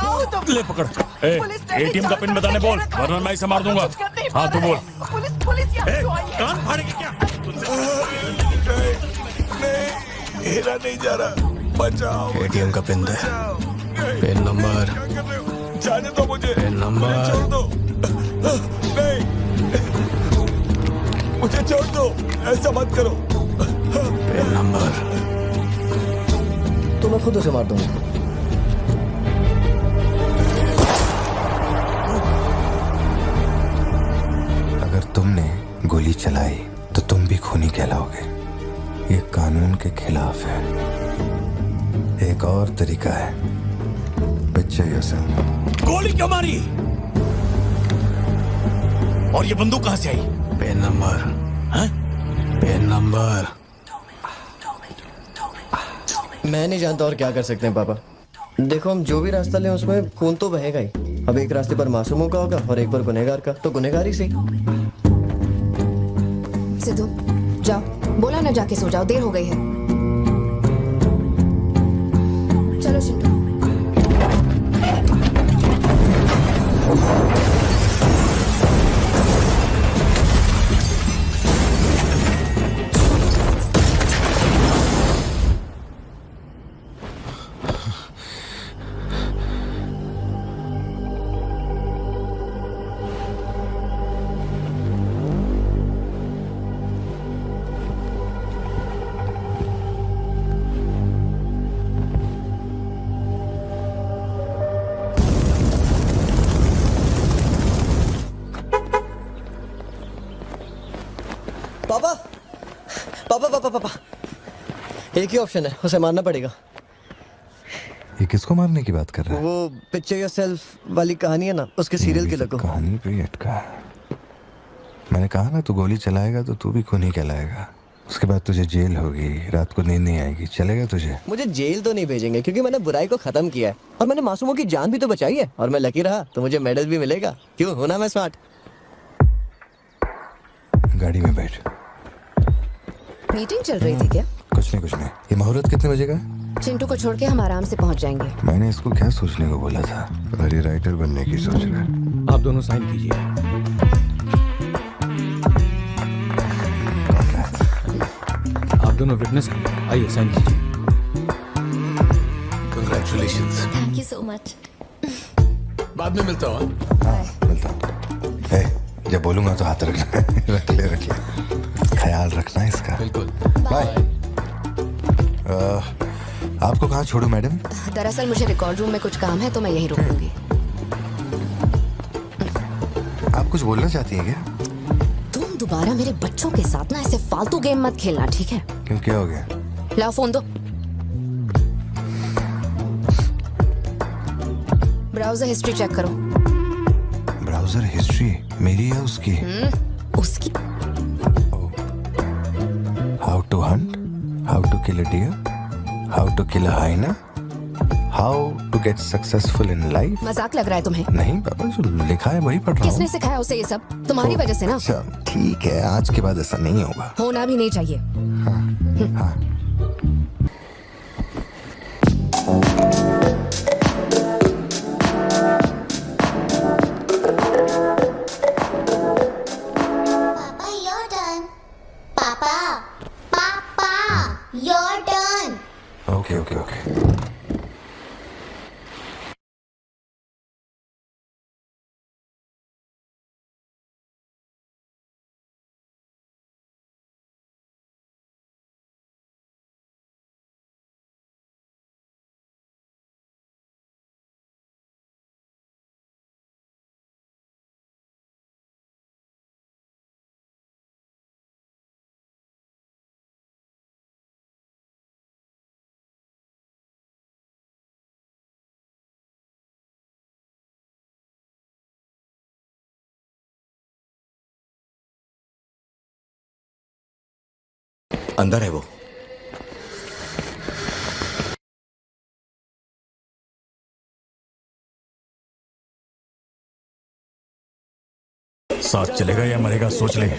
S6: ले पकड़। एटीएम का पिन बताने बोल, वरना मैं इसे मार दूंगा। हाँ तू बोल। कान फाड़ेगी क्या?
S4: मेरा नहीं जा रहा, बचाओ।
S10: एटीएम का पिन दे। Pin number.
S4: जाने दो मुझे।
S10: Pin number.
S4: छोड़ दो। नहीं, मुझे छोड़ दो, ऐसा मत करो।
S10: Pin number. तो मैं खुद उसे मार दूंगा।
S2: अगर तुमने गोली चलाई तो तुम भी खूनी कहलाओगे। ये कानून के खिलाफ है। एक और तरीका है। Picture yourself.
S6: गोली क्यों मारी? और ये बंदूक कहां से आई?
S10: Pin number.
S6: हाँ?
S10: Pin number. मैं नहीं जानता और क्या कर सकते हैं पापा। देखो, हम जो भी रास्ता लें उसमें खून तो बहेगा ही। अब एक रास्ते पर मासूमों का होगा और एक पर गुनहगार का, तो गुनहगार ही सही।
S7: सिद्धू, जाओ, बोला ना जाके सो जाओ, देर हो गई है। चलो चिंटू।
S10: पापा पापा पापा पापा, एक ही ऑप्शन है, उसे मारना पड़ेगा।
S2: ये किसको मारने की बात कर रहा है?
S10: वो पिक्चर योरसेल्फ वाली कहानी है ना, उसके सीरियल किलर को।
S2: कहानी पे ही अटका है। मैंने कहा ना, तू गोली चलाएगा तो तू भी खूनी कहलाएगा। उसके बाद तुझे जेल होगी, रात को नींद नहीं आएगी। चलेगा तुझे?
S10: मुझे जेल तो नहीं भेजेंगे क्योंकि मैंने बुराई को खत्म किया है और मैंने मासूमों की जान भी तो बचाई है और मैं लकी रहा तो मुझे मेडल भी मिलेगा। क्यों, होना मैं स्मार्ट।
S2: गाड़ी में बैठ।
S7: मीटिंग चल रही थी क्या?
S2: कुछ नहीं। ये मुहूर्त कितने बजे का?
S7: चिंटू को छोड़ के हम आराम से पहुंच जाएंगे।
S2: मैंने इसको क्या सोचने को बोला था? और ये राइटर बनने की सोच रहा है।
S11: आप दोनों साइन कीजिए।
S9: आप दोनों विटनेस हैं, आइए साइन कीजिए।
S5: Congratulations.
S3: Thank you so much.
S5: बाद में मिलता हूँ।
S2: हाँ मिलता हूँ। ए, जब बोलूंगा तो हाथ रखना। रख ले ख्याल रखना इसका।
S5: बिल्कुल।
S2: बाय। आपको कहाँ छोड़ूं मैडम?
S7: दरअसल मुझे रिकॉर्ड रूम में कुछ काम है तो मैं यहीं रुकूंगी।
S2: आप कुछ बोलना चाहती हैं क्या?
S7: तुम दोबारा मेरे बच्चों के साथ ना ऐसे फालतू गेम मत खेलना, ठीक है?
S2: क्यों, क्या हो गया?
S7: लाओ फोन दो। ब्राउजर हिस्ट्री चेक करो।
S2: ब्राउजर हिस्ट्री मेरी या उसकी?
S7: उसकी।
S2: How to hunt, how to kill a deer, how to kill a hyena, how to get successful in life.
S7: मजाक लग रहा है तुम्हें?
S2: नहीं पापा, जो लिखा है वही पढ़ रहा हूँ।
S7: किसने सिखाया उसे ये सब? तुम्हारी वजह से ना।
S2: अच्छा ठीक है, आज के बाद ऐसा नहीं होगा।
S7: होना भी नहीं चाहिए।
S2: हाँ
S12: पापा योर टर्न। पापा पापा your turn.
S2: Okay okay okay.
S10: अंदर है वो।
S6: साथ चलेगा या मरेगा, सोच ले।
S2: इन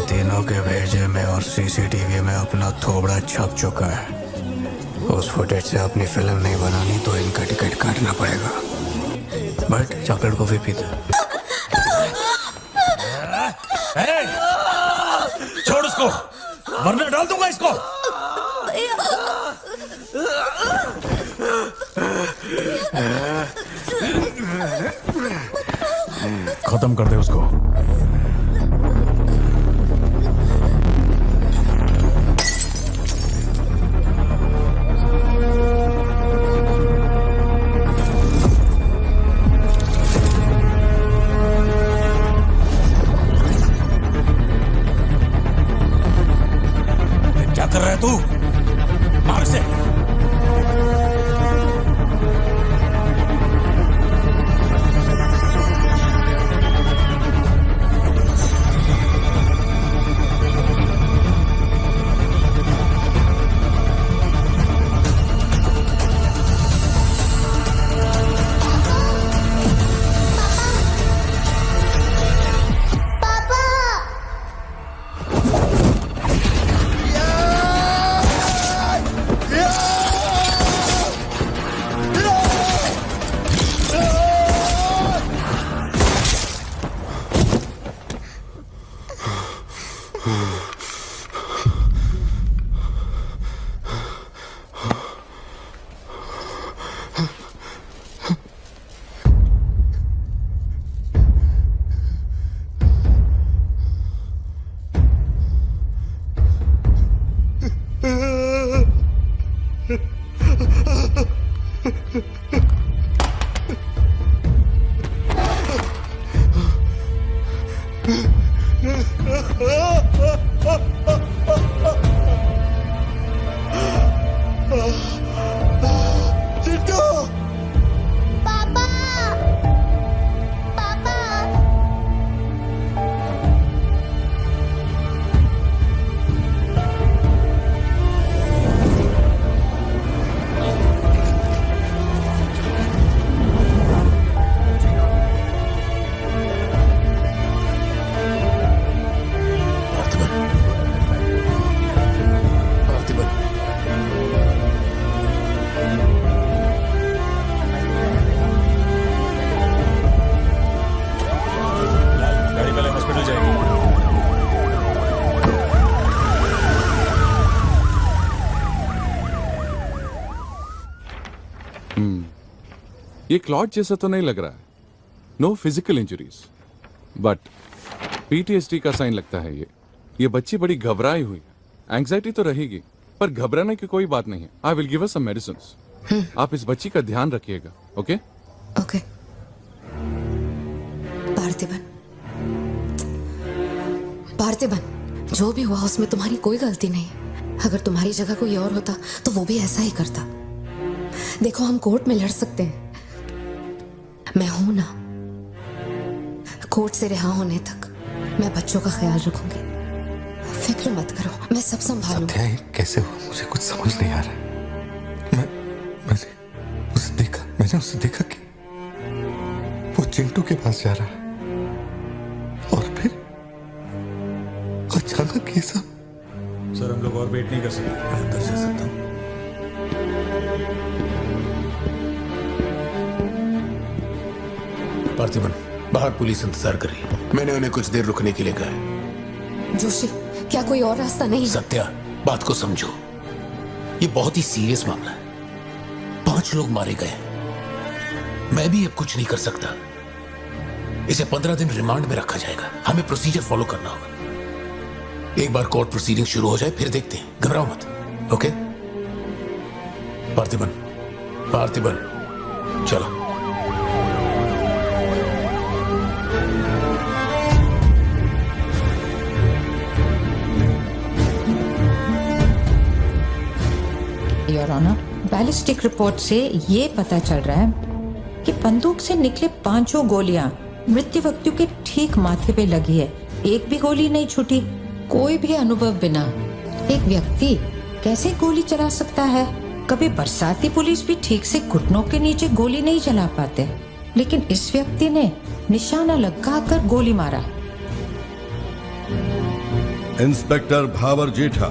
S2: तीनों के भेजे में और सीसीटीवी में अपना थोबड़ा छप चुका है। उस फुटेज से अपनी फिल्म नहीं बनानी तो इनका टिकट काटना पड़ेगा। बट चॉकलेट कॉफी पीते।
S6: छोड़ उसको, वरना डाल दूंगा इसको। खत्म कर दे उसको। क्या कर रहा है तू? मार से।
S14: ये क्लॉट जैसा तो नहीं लग रहा है. No physical injuries, but PTSD का साइन लगता है ये बच्ची बड़ी घबराई हुई है. एंग्जाइटी तो रहेगी, पर घबराने की कोई बात नहीं है. I will give her some medicines. आप इस बच्ची का ध्यान रखिएगा. Okay
S7: okay. पार्थिबन, जो भी हुआ उसमें तुम्हारी कोई गलती नहीं. अगर तुम्हारी जगह कोई और होता तो वो भी ऐसा ही करता. देखो, हम कोर्ट में लड़ सकते हैं, मैं हूं ना. कोर्ट से रिहा होने तक मैं बच्चों का ख्याल रखूंगी. फिक्र मत करो, मैं सब संभालूंगी.
S2: सत्या, ये कैसे हुआ मुझे कुछ समझ नहीं आ रहा. मैंने उसे देखा कि वो चिंटू के पास जा रहा है और फिर अचानक ये सब.
S11: सर, हम लोग और वेट नहीं कर सकते. मैं अंदर जा सकता हूँ?
S5: पार्थिबन, बाहर पुलिस इंतजार कर रही है. मैंने उन्हें कुछ देर रुकने के लिए कहा है.
S7: जोशी, क्या कोई और रास्ता नहीं?
S5: सत्या, बात को समझो. ये बहुत ही सीरियस मामला है. 5 लोग मारे गए. मैं भी अब कुछ नहीं कर सकता. इसे 15 दिन रिमांड में रखा जाएगा. हमें प्रोसीजर फॉलो करना होगा. एक बार कोर्ट प्रोसीडिंग शुरू हो जाए फिर देखते हैं. घबराओ मत. ओके पार्थिबन, चलो.
S15: योर ऑनर, बैलिस्टिक रिपोर्ट से ये पता चल रहा है कि बंदूक से निकले 5 गोलियां मृत्यु व्यक्ति के ठीक माथे पे लगी है. एक भी गोली नहीं छूटी. कोई भी अनुभव बिना एक व्यक्ति कैसे गोली चला सकता है? कभी बरसाती पुलिस भी ठीक से घुटनों के नीचे गोली नहीं चला पाते, लेकिन इस व्यक्ति ने निशाना लगाकर गोली मारा.
S4: इंस्पेक्टर भावर जेठा,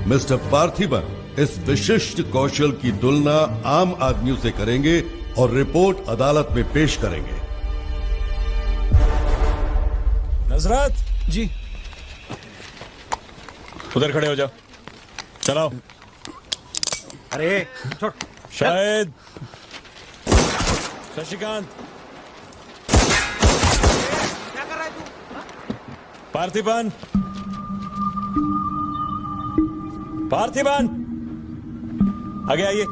S4: मिस्टर पार्थिबन इस विशिष्ट कौशल की तुलना आम आदमियों से करेंगे और रिपोर्ट अदालत में पेश करेंगे.
S11: नजरत जी, उधर खड़े हो जाओ. चलाओ. अरे छोड़. शायद शशिकांत. क्या कर रहा है तू? पार्थिबन, आगे आइए.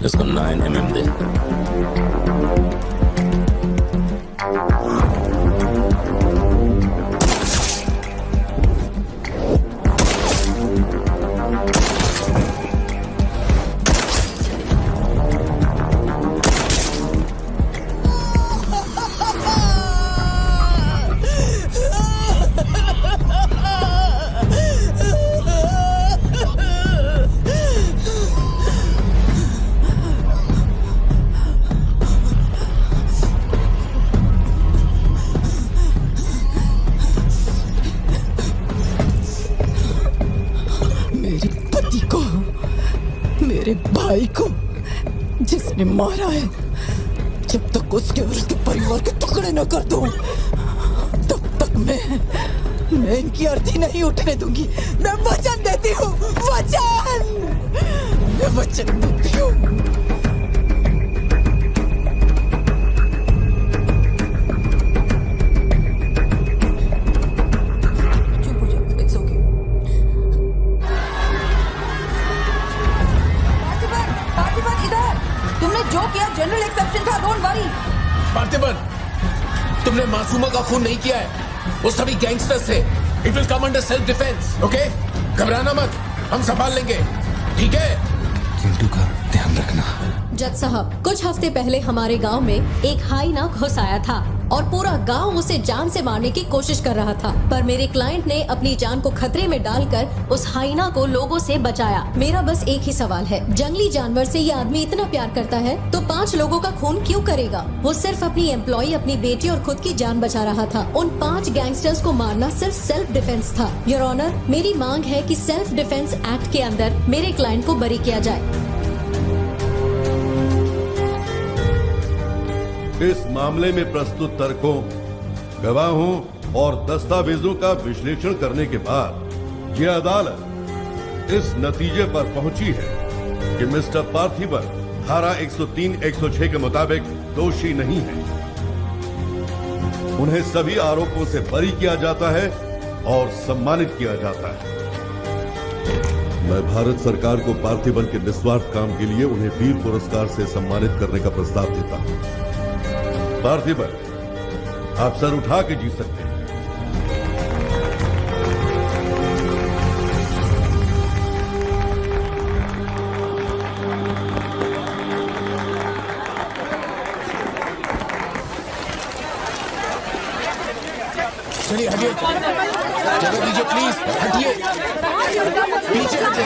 S8: इसको 9mm दे.
S15: मेरे भाई को जिसने मारा है, जब तक उसके और उसके परिवार के टुकड़े न कर दूं, तब तक मैं इनकी अर्थी नहीं उठने दूंगी. मैं वचन देती हूँ. मैं वचन देती हूँ.
S3: जनरल एक्सेप्शन था, डोंट वरी.
S5: पार्थिबन, तुमने मासूमा का खून नहीं किया है. वो सभी गैंगस्टर्स थे. It will come under self defence. Okay, घबराना मत, हम संभाल लेंगे. ठीक है?
S2: चिंटू का ध्यान रखना.
S3: जज साहब, कुछ हफ्ते पहले हमारे गांव में एक हाइना घुस आया था और पूरा गांव उसे जान से मारने की कोशिश कर रहा था, पर मेरे क्लाइंट ने अपनी जान को खतरे में डालकर उस हाइना को लोगों से बचाया। मेरा बस एक ही सवाल है, जंगली जानवर से ये आदमी इतना प्यार करता है तो 5 लोगों का खून क्यों करेगा? वो सिर्फ अपनी एम्प्लॉय, अपनी बेटी और खुद की जान बचा रहा था। उन 5 गैंगस्टर्स को मारना सिर्फ सेल्फ डिफेंस था। योर ऑनर, मेरी मांग है कि सेल्फ डिफेंस एक्ट के अंदर मेरे क्लाइंट को बरी किया जाए।
S4: इस मामले में प्रस्तुत तर्कों, गवाहों और दस्तावेजों का विश्लेषण करने के बाद यह अदालत इस नतीजे पर पहुंची है कि मिस्टर पार्थिबन धारा 103-106 के मुताबिक दोषी नहीं है। उन्हें सभी आरोपों से बरी किया जाता है और सम्मानित किया जाता है। मैं भारत सरकार को पार्थिबन के निस्वार्थ काम के लिए उन्हें वीर पुरस्कार से सम्मानित करने का प्रस्ताव देता हूं। पार्थिबन, आप सर उठा के जी सकते हैं।
S5: चलिए हटिए, जगह दीजिए प्लीज, हटिए, पीछे हटिए,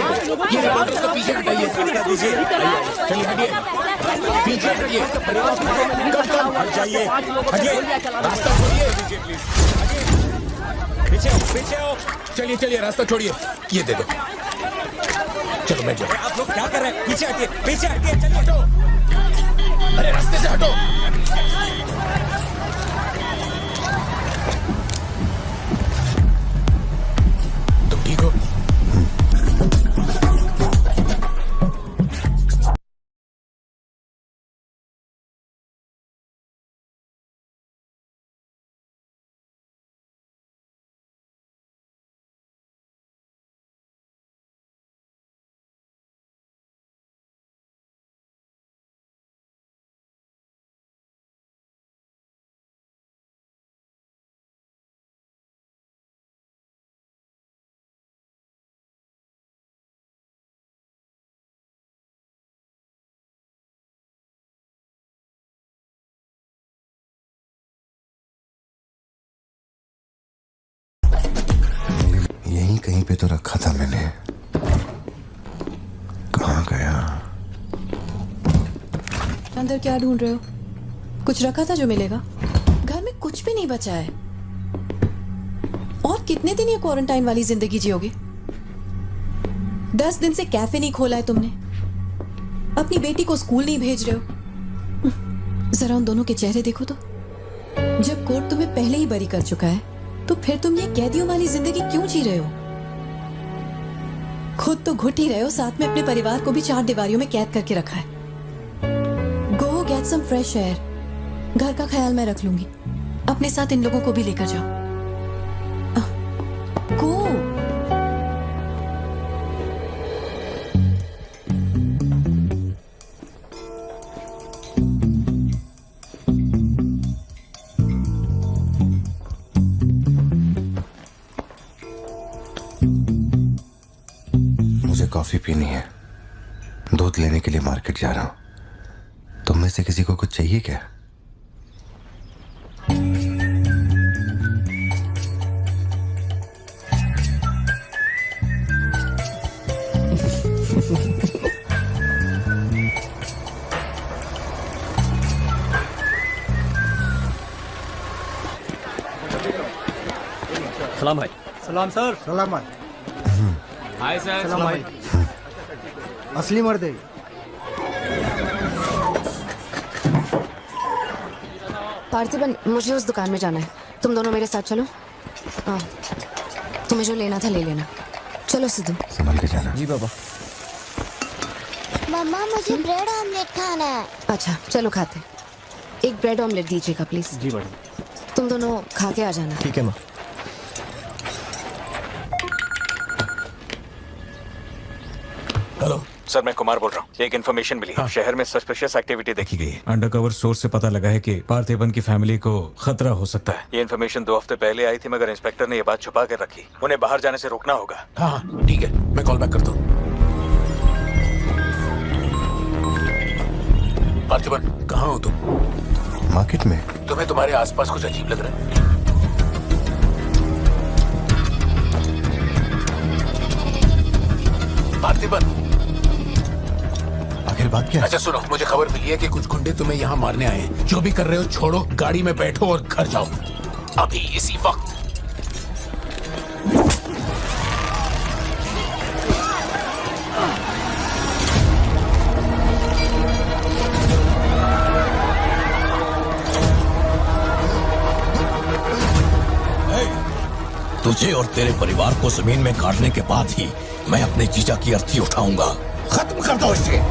S5: ये रिपोर्टर्स को पीछे हटाइए, चलिए हटिए, पीछे हटिए, हट जाइए, हटिए, रास्ता छोड़िए, पीछे आओ, पीछे आओ, चलिए चलिए रास्ता छोड़िए, ये दे दो, चलो बैठ जाओ।
S11: आप लोग क्या कर रहे हैं? पीछे हटिए, पीछे हटिए, चलिए हटो,
S5: अरे रास्ते से हटो। ठीक हो?
S2: यहीं कहीं पे तो रखा था मैंने, कहाँ गया?
S3: अंदर क्या ढूंढ रहे हो? कुछ रखा था जो मिलेगा? घर में कुछ भी नहीं बचा है। और कितने दिन ये क्वारंटाइन वाली जिंदगी जियोगे? 10 दिन से कैफे नहीं खोला है तुमने, अपनी बेटी को स्कूल नहीं भेज रहे हो। जरा उन दोनों के चेहरे देखो तो। जब कोर्ट तुम्हें पहले ही बरी कर चुका है तो फिर तुम ये कैदियों वाली जिंदगी क्यों जी रहे हो? खुद तो घुट ही रहे हो, साथ में अपने परिवार को भी 4 दीवारियों में कैद करके रखा है। Go get some fresh air. घर का ख्याल मैं रख लूंगी, अपने साथ इन लोगों को भी लेकर जाओ। गो।
S2: कॉफी पीनी है, दूध लेने के लिए मार्केट जा रहा हूं। तुम में से किसी को कुछ चाहिए क्या?
S11: सलाम भाई।
S9: सलाम सर। सलाम भाई।
S11: Hi sir.
S9: सलाम भाई। असली मर्द है।
S7: पार्थिबन, मुझे उस दुकान में जाना है, तुम दोनों मेरे साथ चलो। हाँ, तुम्हें जो लेना था ले लेना। चलो सिद्धू।
S2: संभल के जाना।
S10: जी बाबा।
S12: मम्मा मुझे ब्रेड ऑमलेट खाना है।
S7: अच्छा चलो खाते। एक ब्रेड ऑमलेट दीजिएगा प्लीज।
S9: जी मैडम।
S7: तुम दोनों खा के आ जाना।
S10: ठीक है माँ।
S5: हेलो
S11: सर, मैं कुमार बोल रहा हूँ। एक इन्फॉर्मेशन मिली है। शहर में सस्पिशियस एक्टिविटी देखी गई है।
S6: अंडरकवर सोर्स से पता लगा है कि पार्थिबन की फैमिली को खतरा हो सकता है।
S11: ये इन्फॉर्मेशन 2 हफ्ते पहले आई थी, मगर इंस्पेक्टर ने ये बात छुपा कर रखी। उन्हें बाहर जाने से रोकना होगा।
S5: हाँ ठीक है, मैं कॉल बैक करता हूँ। पार्थिबन, कहाँ हो तुम?
S2: मार्केट में।
S5: तुम्हें तुम्हारे आसपास कुछ अजीब लग रहा है? पार्थिबन,
S2: आखिर बात क्या है?
S5: अच्छा सुनो, मुझे खबर मिली है कि कुछ गुंडे तुम्हें यहाँ मारने आए हैं। जो भी कर रहे हो छोड़ो, गाड़ी में बैठो और घर जाओ अभी इसी वक्त।
S8: तुझे और तेरे परिवार को जमीन में गाड़ने के बाद ही मैं अपने जीजा की अर्थी उठाऊंगा। खत्म कर दो इसे।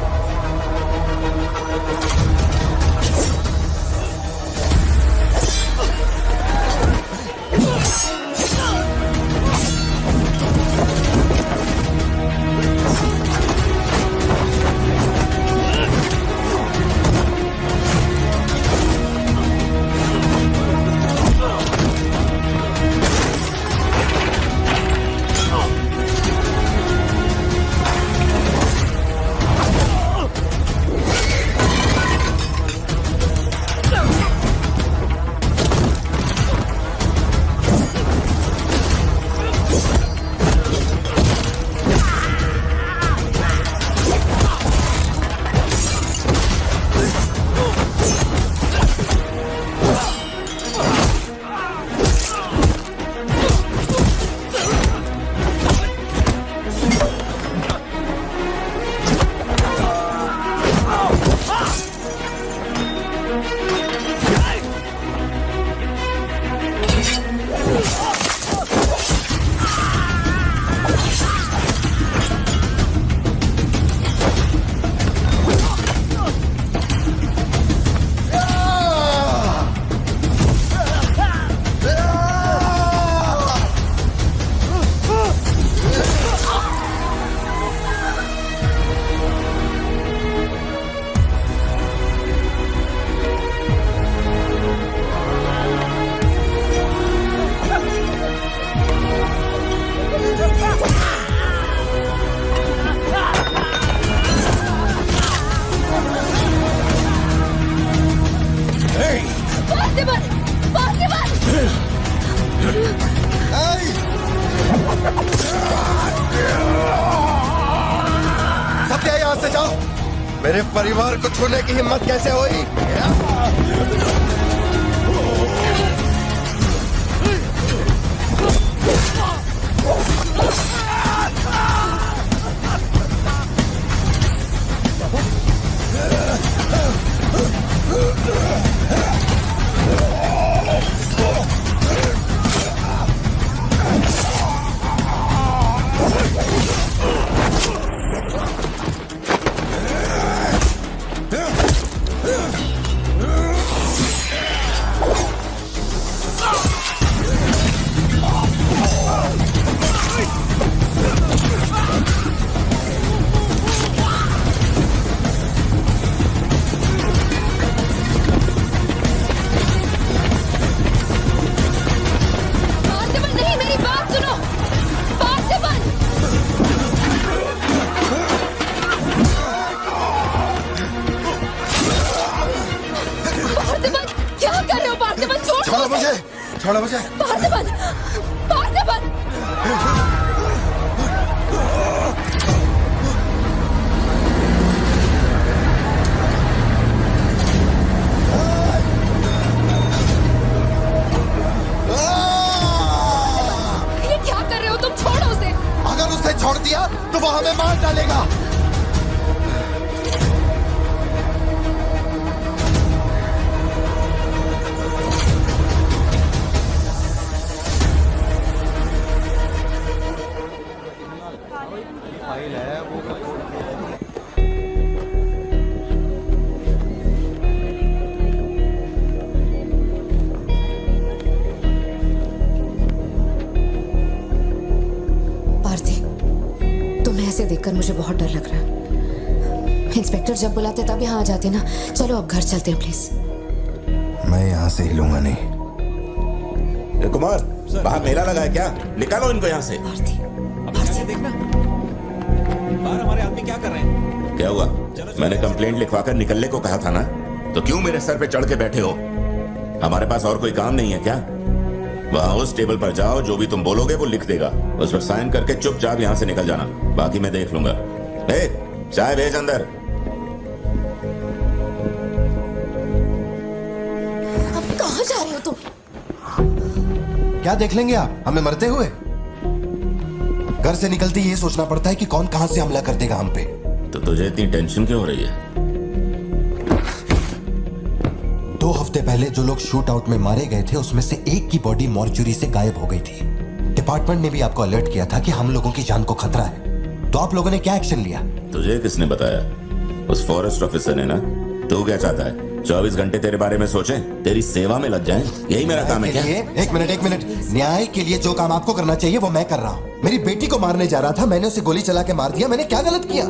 S1: सत्या, यहाँ से जाओ। मेरे परिवार को छूने की हिम्मत कैसे हुई? छोड़ो मुझे।
S3: पार्थिबन, पार्थिबन। ये क्या कर रहे हो तुम? छोड़ो उसे।
S1: अगर उसे छोड़ दिया तो वो हमें मार डालेगा।
S7: देखकर मुझे बहुत डर लग रहा है। इंस्पेक्टर जब बुलाते तब यहाँ आ जाते ना। चलो अब घर चलते हैं प्लीज।
S2: मैं यहाँ से हिलूंगा नहीं।
S8: कुमार, बाहर मेला लगा है क्या? निकालो इनको यहाँ से।
S11: देखना बाहर हमारे आदमी क्या कर रहे हैं।
S8: क्या हुआ? मैंने कंप्लेंट लिखवाकर निकलने को कहा था ना, तो क्यों मेरे सर पे चढ़ के बैठे हो? हमारे पास और कोई काम नहीं है क्या? वहां उस टेबल पर जाओ, जो भी तुम बोलोगे वो लिख देगा, उस पर साइन करके चुपचाप यहाँ से निकल जाना, बाकी मैं देख लूंगा। चाय भेज अंदर।
S3: अब कहाँ जा रहे हो तुम?
S2: क्या देख लेंगे आप हमें मरते हुए? घर से निकलते ही ये सोचना पड़ता है कि कौन कहां से हमला कर देगा हम पे।
S8: तो तुझे इतनी टेंशन क्यों हो रही है?
S2: 2 हफ्ते पहले जो लोग शूट आउट में मारे गए थे उसमें से एक की बॉडी मॉर्चुरी से गायब हो गई थी। डिपार्टमेंट ने भी आपको अलर्ट किया था कि हम लोगों की जान को खतरा है, तो आप लोगों ने क्या एक्शन लिया?
S8: तुझे किसने बताया? उस फॉरेस्ट ऑफिसर ने ना। तू क्या चाहता है? 24 घंटे तेरे बारे में सोचें, तेरी सेवा में लग जाएं? यही मेरा काम है क्या?
S2: एक मिनट। न्याय के लिए जो काम आपको करना चाहिए वो मैं कर रहा हूँ। मेरी बेटी को मारने जा रहा था, मैंने उसे गोली चला के मार दिया। मैंने क्या गलत किया?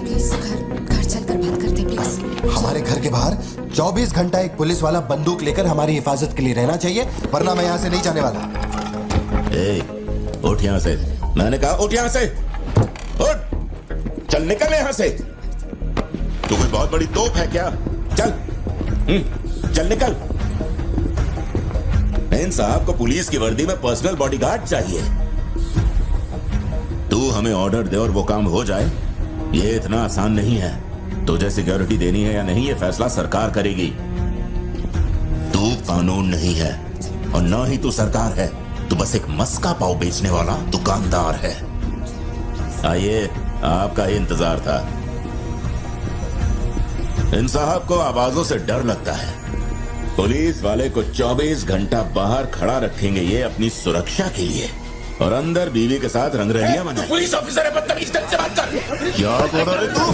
S3: प्लीज घर चलकर बात करते प्लीज।
S2: हमारे घर के बाहर 24 घंटा एक पुलिस वाला बंदूक लेकर हमारी हिफाजत के लिए रहना चाहिए, वरना मैं यहाँ से नहीं जाने वाला।
S8: उठ यहाँ से। मैंने कहा उठ यहाँ से। उठ, चल निकल यहाँ से। तू कोई बहुत बड़ी तोप है क्या? चल चल निकल। इन साहब को पुलिस की वर्दी में पर्सनल बॉडीगार्ड चाहिए। तू हमें ऑर्डर दे और वो काम हो जाए, ये इतना आसान नहीं है। तुझे सिक्योरिटी देनी है या नहीं, ये फैसला सरकार करेगी। तू कानून नहीं है और ना ही तू सरकार है, तू बस एक मस्का पाव बेचने वाला दुकानदार है। आइए, आपका ही इंतजार था। इन साहब को आवाजों से डर लगता है। पुलिस वाले को 24 घंटा बाहर खड़ा रखेंगे ये अपनी सुरक्षा के लिए, और अंदर बीवी के साथ रंगरलियां मनाएंगे। पुलिस ऑफिसर है, बदतमीज ढंग से बात कर। क्या बोल रहे तू?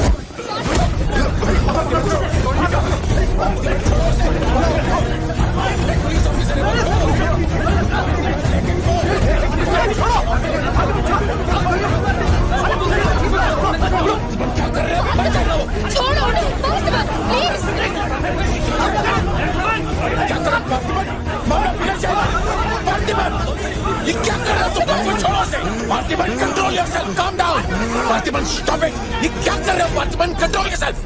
S3: छोड़ो उन्हें, प्लीज।
S8: ये क्या कर रहे हो तुम? छोड़ो उसे। Parthiban, control yourself, calm down. Parthiban, stop it. ये क्या कर रहे हो पार्थिबन? Control yourself.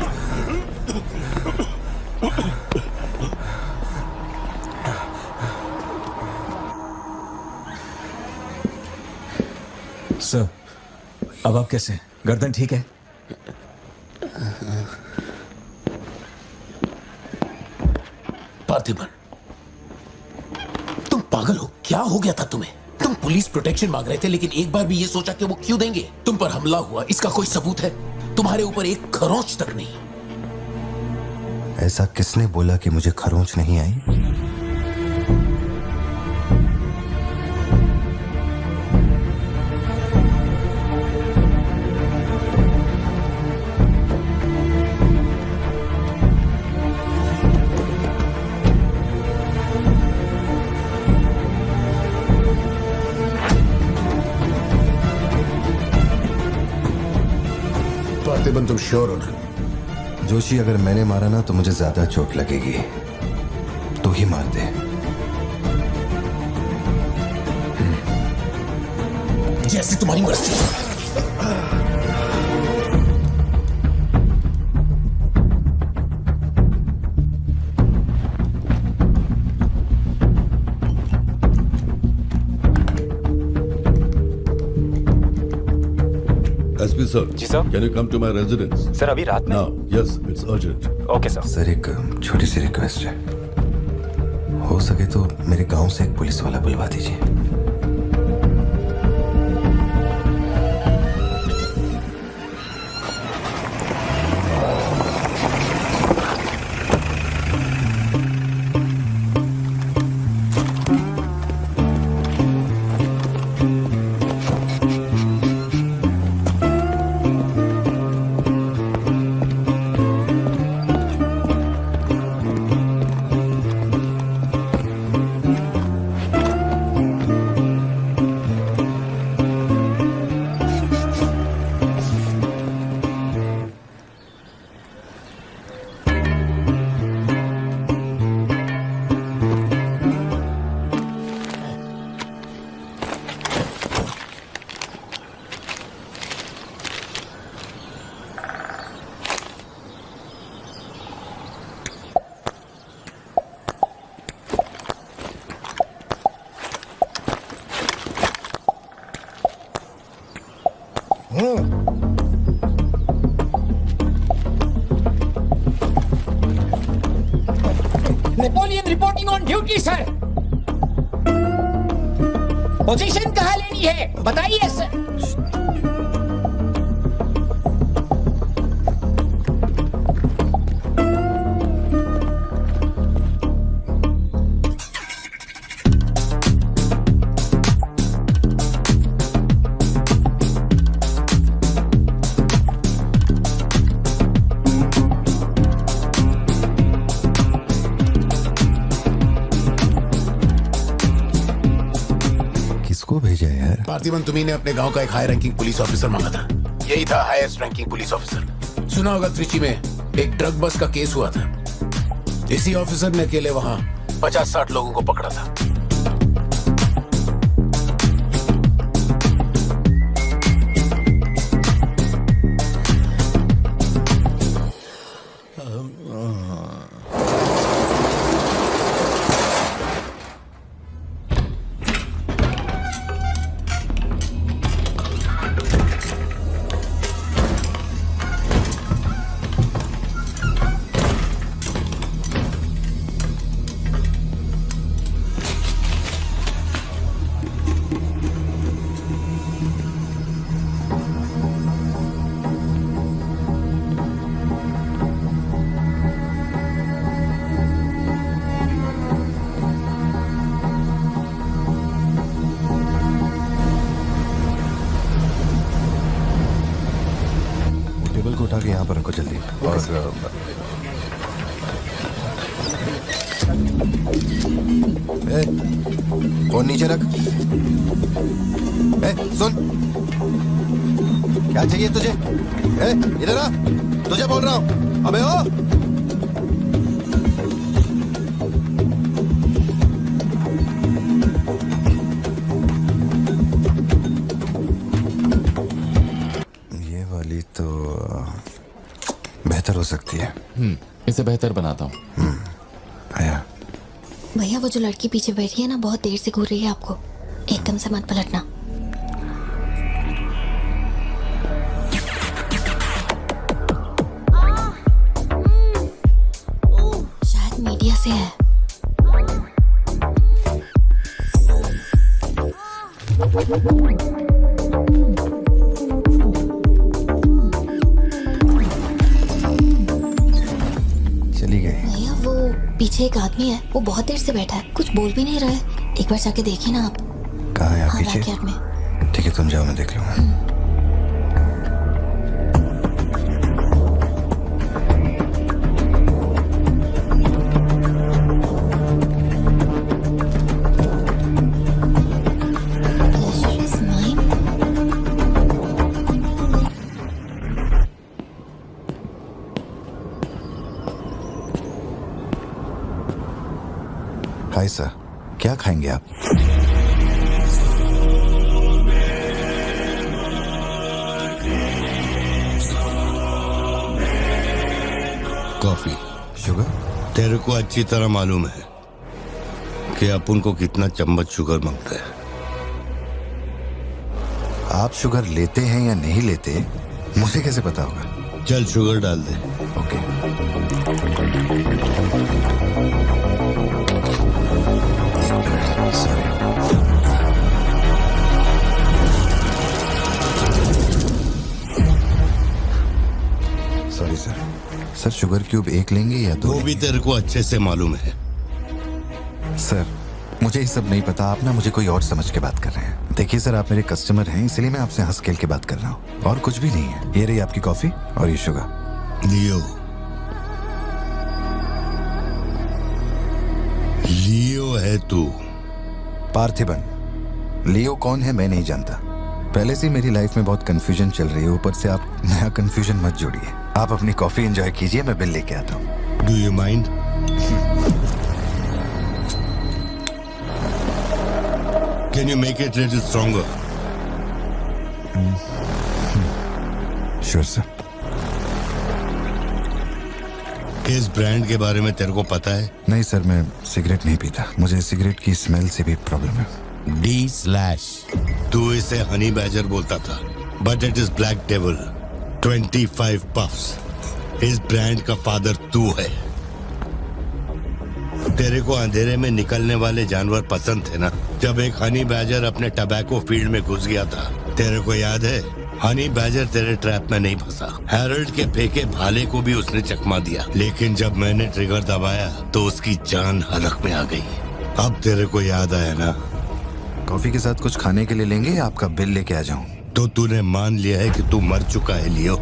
S11: सर, अब आप कैसे? गर्दन ठीक है?
S5: पार्थिबन, तुम पागल हो? क्या हो गया था तुम्हें? तुम पुलिस प्रोटेक्शन मांग रहे थे, लेकिन एक बार भी ये सोचा कि वो क्यों देंगे? तुम पर हमला हुआ, इसका कोई सबूत है? तुम्हारे ऊपर एक खरोंच तक नहीं।
S2: ऐसा किसने बोला कि मुझे खरोंच नहीं आई?
S5: पार्थिबन, तुम श्योर हो ना?
S2: जोशी, अगर मैंने मारा ना तो मुझे ज्यादा चोट लगेगी। तू ही मार दे।
S5: जैसे तुम्हारी मर्जी।
S4: SP sir.
S6: जी sir.
S4: Can you come to my residence?
S6: Sir अभी रात में?
S4: Now yes, it's urgent.
S6: Okay sir.
S2: Sir, एक छोटी सी रिक्वेस्ट है। हो सके तो मेरे गांव से एक पुलिस वाला बुलवा दीजिए।
S4: हूँ।
S11: Napoleon reporting on duty sir. Position कहाँ लेनी है बताइए सर।
S2: किसको भेजा है यार?
S5: पार्थिबन तुम्ही ने अपने गांव का एक हाई रैंकिंग पुलिस ऑफिसर मांगा था। यही था हाईएस्ट रैंकिंग पुलिस ऑफिसर। सुना होगा त्रिची में एक ड्रग बस का केस हुआ था। इसी ऑफिसर ने अकेले वहां 50-60 लोगों को पकड़ा था।
S2: टेबल को उठा के यहाँ पर रखो जल्दी। और फोन नीचे रख। सुन, क्या चाहिए तुझे? इधर आ, तुझे बोल रहा हूँ। अबे ओ, ये वाली तो बेहतर हो सकती है।
S6: इसे बेहतर बनाता हूँ।
S2: आया।
S12: भैया वो जो लड़की पीछे बैठी है ना, बहुत देर से घूर रही है आपको। एकदम से मत पलटना। शायद मीडिया से है।
S2: चली गई।
S12: भैया वो पीछे एक आदमी है, वो बहुत देर से बैठा है, कुछ बोल भी नहीं रहा है। एक बार जाके देखिए ना आप।
S2: कहाँ है आप?
S12: हाँ,
S2: पीछे?
S12: बैकयार्ड में।
S2: ठीक है, तुम जाओ, मैं देख लूंगा।
S12: Pleasure is mine.
S2: Hi sir, क्या खाएंगे आप?
S4: कॉफी।
S2: शुगर?
S4: तेरे को अच्छी तरह मालूम है कि अपन को कितना चम्मच शुगर मांगता है।
S2: आप शुगर लेते हैं या नहीं लेते, मुझे कैसे पता होगा?
S4: चल शुगर डाल दे।
S2: ओके। एक minute, sorry. Sorry sir. Sir sugar cube एक लेंगे या दो?
S4: वो भी तेरे को अच्छे से मालूम है।
S2: सर मुझे ये सब नहीं पता, आप ना मुझे कोई और समझ के बात कर रहे हैं। देखिए सर, आप मेरे कस्टमर हैं, इसलिए मैं आपसे हंस खेल के बात कर रहा हूँ, और कुछ भी नहीं है। ये रही आपकी कॉफी और ये शुगर।
S4: लियो, लियो है तू।
S2: पार्थिबन। लियो कौन है मैं नहीं जानता। पहले से मेरी लाइफ में बहुत कंफ्यूजन चल रही है, ऊपर से आप नया कंफ्यूजन मत जोड़िए। आप अपनी कॉफी एंजॉय कीजिए, मैं बिल लेके आता हूँ।
S4: Do you mind? Can you make it little stronger?
S2: Sure, sir.
S4: इस ब्रांड के बारे में तेरे को पता है?
S2: नहीं सर, मैं सिगरेट नहीं पीता। मुझे सिगरेट की स्मेल से भी प्रॉब्लम है।
S4: D/। तू इसे हनी बैजर बोलता था, but it is Black Devil. 25 puffs. इस ब्रांड का फादर तू है। तेरे को अंधेरे में निकलने वाले जानवर पसंद थे ना? जब एक हनी बैजर अपने टबैको फील्ड में घुस गया था, तेरे को याद है? हनी बैजर तेरे ट्रैप में नहीं फंसा। हैरोल्ड के फेंके भाले को भी उसने चकमा दिया, लेकिन जब मैंने ट्रिगर दबाया तो उसकी जान हलक में आ गई। अब तेरे को याद आया ना?
S2: कॉफी के साथ कुछ खाने के लिए लेंगे या आपका बिल लेके आ जाऊं?
S4: तो तूने मान लिया है कि तू मर चुका है लियो?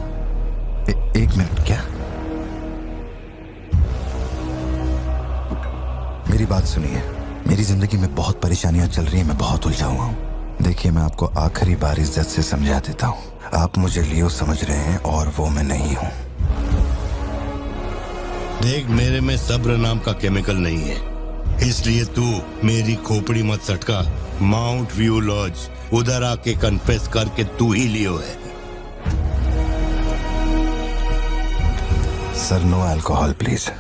S2: एक मिनट, क्या? मेरी बात सुनिए। मेरी जिंदगी में बहुत परेशानियां चल रही हैं, मैं बहुत उलझा हुआ हूँ। देखिए, मैं आपको आखिरी बार इज्जत से समझा देता हूँ। आप मुझे लियो समझ रहे हैं और वो मैं नहीं हूँ।
S4: देख, मेरे में सब्र नाम का केमिकल नहीं है, इसलिए तू मेरी खोपड़ी मत सटका। माउंट व्यू लॉज, उधर आके कन्फेस करके तू ही लियो है।
S2: Sir, no alcohol please.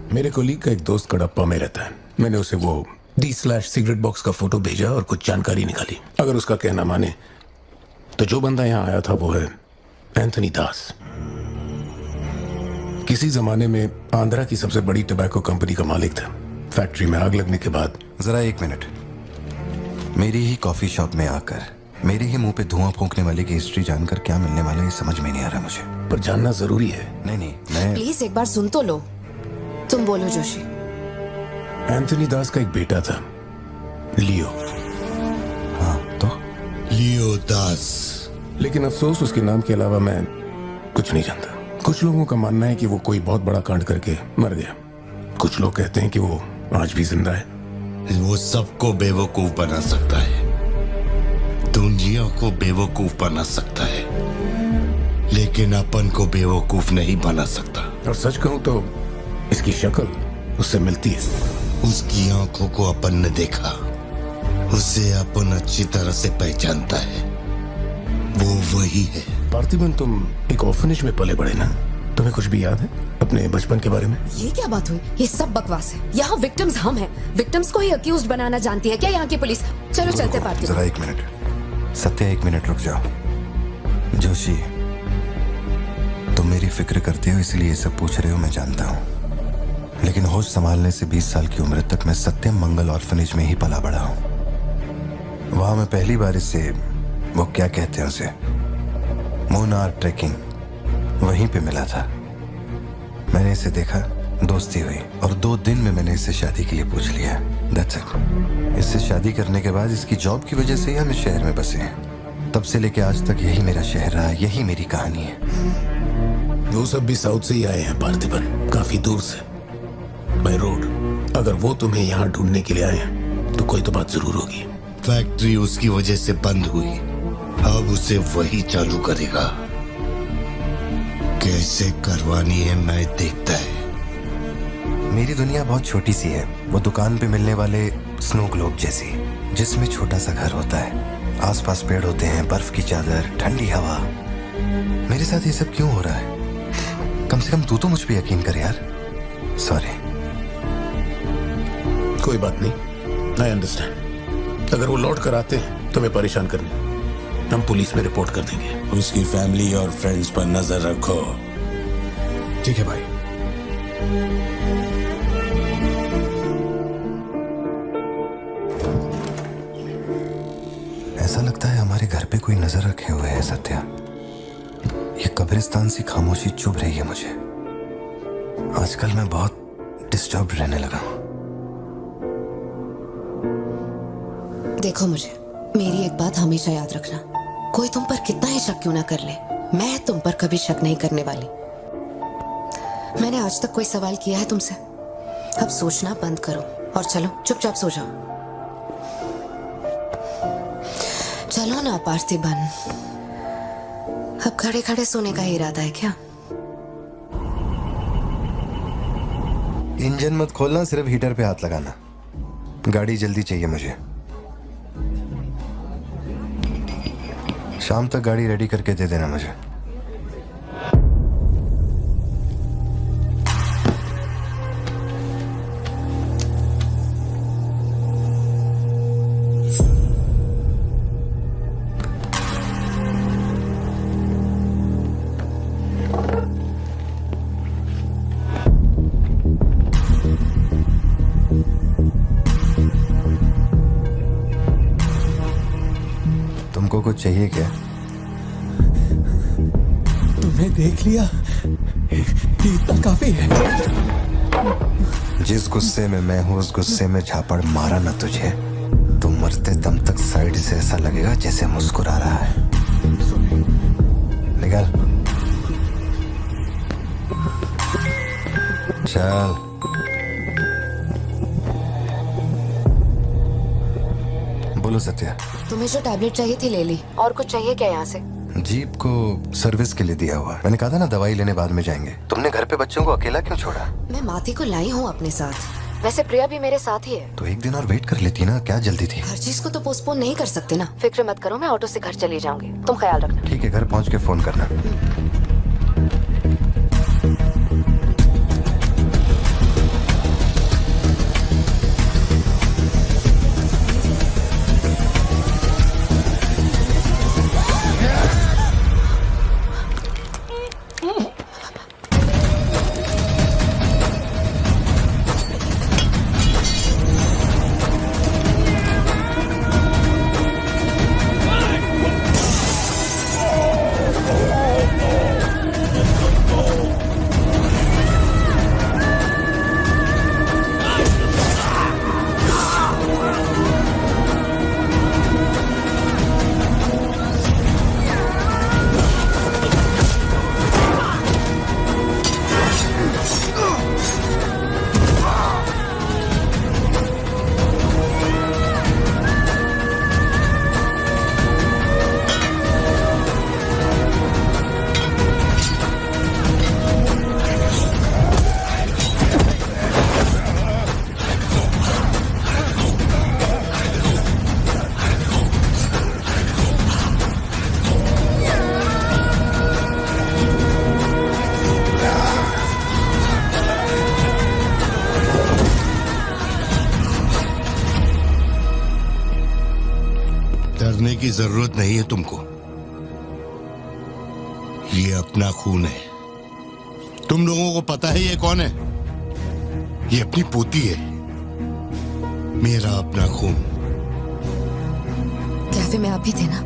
S5: मेरे कोलीग का एक दोस्त कडप्पा में रहता है। मैंने उसे वो /सिगरेट बॉक्स का फोटो भेजा और कुछ जानकारी निकाली। अगर उसका कहना माने तो जो बंदा यहाँ आया था वो है एंथनी दास। किसी जमाने में आंध्रा की सबसे बड़ी टबैको कंपनी का मालिक था। फैक्ट्री में आग लगने के बाद।
S2: जरा एक मिनट। मेरी ही कॉफी शॉप में आकर मेरे ही मुंह पे धुआं फूंकने वाले की हिस्ट्री जानकर क्या मिलने वाला है समझ में नहीं आ रहा मुझे।
S5: पर जानना जरूरी है।
S2: नहीं, मैं
S7: प्लीज एक बार सुन तो लो। तुम बोलो जोशी।
S5: एंथनी दास का एक बेटा था, लियो।
S2: हाँ, तो
S4: लियो दास।
S5: लेकिन अफसोस, उसके नाम के अलावा मैं कुछ नहीं जानता। कुछ लोगों का मानना है कि वो कोई बहुत बड़ा कांड करके मर गया। कुछ लोग कहते हैं कि वो आज भी जिंदा है।
S4: वो सबको बेवकूफ बना सकता है, दुनिया को बेवकूफ बना सकता है, लेकिन अपन को बेवकूफ नहीं बना सकता।
S5: और सच कहूं तो इसकी शक्ल उससे मिलती है।
S4: उसकी आंखों को अपन ने देखा, उसे अपन अच्छी तरह से पहचानता है। वो वही है।
S5: पार्थिबन, तुम एक ऑर्फनेज में पले बड़े ना? तुम्हें कुछ भी याद है अपने बचपन के बारे में?
S7: ये क्या बात हुई? ये सब बकवास है। यहाँ विक्टिम्स हम हैं। विक्टिम्स को ही अक्यूज्ड बनाना जानती है क्या यहाँ की पुलिस? चलो चलते पार्थिबन।
S2: जरा एक मिनट। सत्या, एक मिनट रुक जाओ। जोशी, तुम मेरी फिक्र करते हो इसलिए ये सब पूछ रहे हो, मैं जानता हूँ। लेकिन होश संभालने से 20 साल की उम्र तक मैं सत्यम मंगल ऑर्फनेज में ही पला बड़ा हूँ। वहां मैं पहली बार इससे, वो क्या कहते हैं उसे, मोनार ट्रेकिंग, वहीं पे मिला था। मैंने इसे देखा, दोस्ती हुई और 2 दिन में मैंने इसे शादी के लिए पूछ लिया। That's it। इससे शादी करने के बाद इसकी जॉब की वजह से ही हम इस शहर में बसे हैं। तब से लेके आज तक यही मेरा शहर रहा, यही मेरी कहानी है।
S5: वो सब भी साउथ से ही आए हैं पार्थिबन, काफी दूर से, बाय रोड। अगर वो तुम्हें यहाँ ढूंढने के लिए आए हैं तो कोई तो बात जरूर होगी।
S4: फैक्ट्री उसकी वजह से बंद हुई, अब उसे वही चालू करेगा। कैसे करवानी है मैं देखता है।
S2: मेरी दुनिया बहुत छोटी सी है, वो दुकान पे मिलने वाले स्नो ग्लोब जैसी, जिसमें छोटा सा घर होता है, आसपास पेड़ होते हैं, बर्फ की चादर, ठंडी हवा। मेरे साथ ये सब क्यों हो रहा है? कम से कम तू तो मुझ पे यकीन कर यार। सॉरी।
S5: कोई बात नहीं, आई अंडरस्टैंड। अगर वो लौट कर आते हैं तुम्हें परेशान करने, हम पुलिस में रिपोर्ट कर देंगे।
S4: उसकी फैमिली और फ्रेंड्स पर नजर रखो।
S2: ठीक है भाई। ऐसा लगता है हमारे घर पे कोई नजर रखे हुए है सत्या। ये कब्रिस्तान सी खामोशी चुभ रही है मुझे। आजकल मैं बहुत डिस्टर्ब रहने लगा हूं।
S7: देखो मुझे, मेरी एक बात हमेशा याद रखना, कोई तुम पर कितना ही शक क्यों ना कर ले, मैं तुम पर कभी शक नहीं करने वाली। मैंने आज तक कोई सवाल किया है तुमसे? अब सोचना बंद करो और चलो चुपचाप सो जाओ। चलो ना पार्थिबन, अब खड़े खड़े सोने का ही इरादा है क्या?
S2: इंजन मत खोलना, सिर्फ हीटर पे हाथ लगाना। गाड़ी जल्दी चाहिए मुझे। शाम तक गाड़ी रेडी करके दे देना मुझे। तुमको कुछ चाहिए क्या?
S11: तुम्हें देख लिया, इतना काफी है।
S2: जिस गुस्से में मैं हूं उस गुस्से में झापड़ मारा ना तुझे, तुम मरते दम तक साइड से ऐसा लगेगा जैसे मुस्कुरा रहा है। निकल चल। बोलो सत्या।
S7: तुम्हें जो टैबलेट चाहिए थी ले ली, और कुछ चाहिए क्या यहाँ से?
S2: जीप को सर्विस के लिए दिया हुआ। मैंने कहा था ना दवाई लेने बाद में जाएंगे। तुमने घर पे बच्चों को अकेला क्यों छोड़ा?
S7: मैं माथी को लाई हूँ अपने साथ, वैसे प्रिया भी मेरे साथ ही है।
S2: तो एक दिन और वेट कर लेती ना, क्या जल्दी थी?
S7: हर चीज को तो पोस्टपोन नहीं कर सकते ना। फिक्र मत करो, मैं ऑटो से घर चली जाऊंगी, तुम ख्याल रखना।
S2: ठीक है, घर पहुंच के फोन करना।
S4: डरने की जरूरत नहीं है तुमको, ये अपना खून है। तुम लोगों को पता है ये कौन है? ये अपनी पोती है, मेरा अपना खून।
S7: कैफे में आप भी थे ना?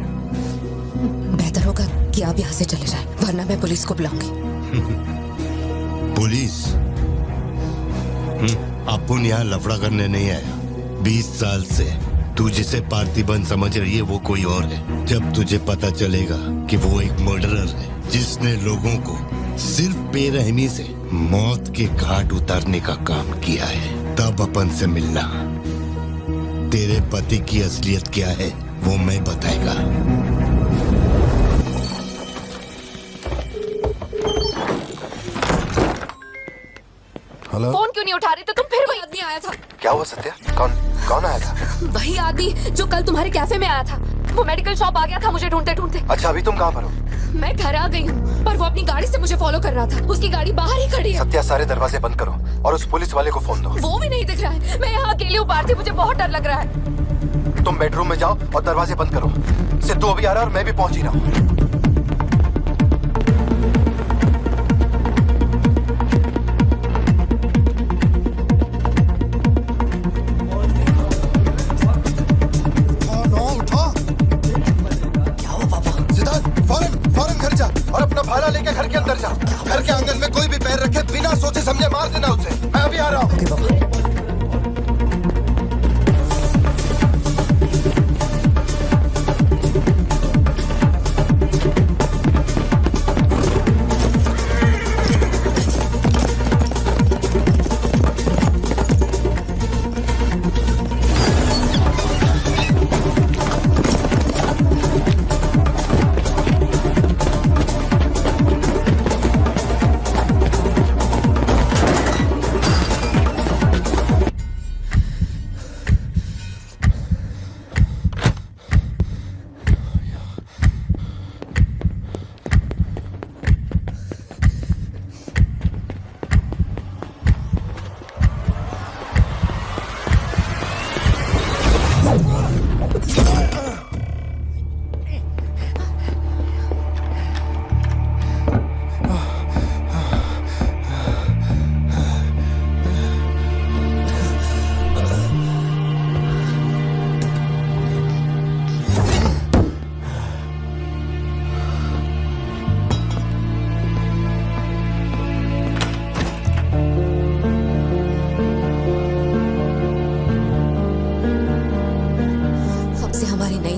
S7: बेहतर होगा कि आप यहाँ से चले जाएं, वरना मैं पुलिस को बुलाऊंगी।
S4: पुलिस? अपन यहाँ लफड़ा करने नहीं आया। 20 साल से तू जिसे पार्थिबन समझ रही है वो कोई और है। जब तुझे पता चलेगा कि वो एक मर्डरर है जिसने लोगों को सिर्फ बेरहमी से मौत के घाट उतारने का काम किया है, तब अपन से मिलना। तेरे पति की असलियत क्या है वो मैं बताएगा।
S2: हेलो।
S3: फोन क्यों नहीं उठा रही? तो तुम फिर वही आदमी आया था।
S2: क्या हुआ सत्या? कौन आया था?
S3: वही आदमी जो कल तुम्हारे कैफे में आया था। वो मेडिकल शॉप आ गया था मुझे ढूंढते ढूंढते।
S2: अच्छा, अभी तुम कहाँ पर हो?
S3: मैं घर आ गई हूँ, पर वो अपनी गाड़ी से मुझे फॉलो कर रहा था। उसकी गाड़ी बाहर ही खड़ी है।
S2: सत्या, सारे दरवाजे बंद करो और उस पुलिस वाले को फोन दो।
S3: वो भी नहीं दिख रहा है। मैं यहाँ अकेली हूँ पार्थी, मुझे बहुत डर लग रहा है।
S2: तुम बेडरूम में जाओ और दरवाजे बंद करो। सिद्धू अभी आ रहा है और मैं भी पहुंच ही रहा हूँ। भाला लेके घर के अंदर जा। घर के आंगन में कोई भी पैर रखे बिना सोचे समझे मार देना उसे। मैं अभी आ रहा हूँ।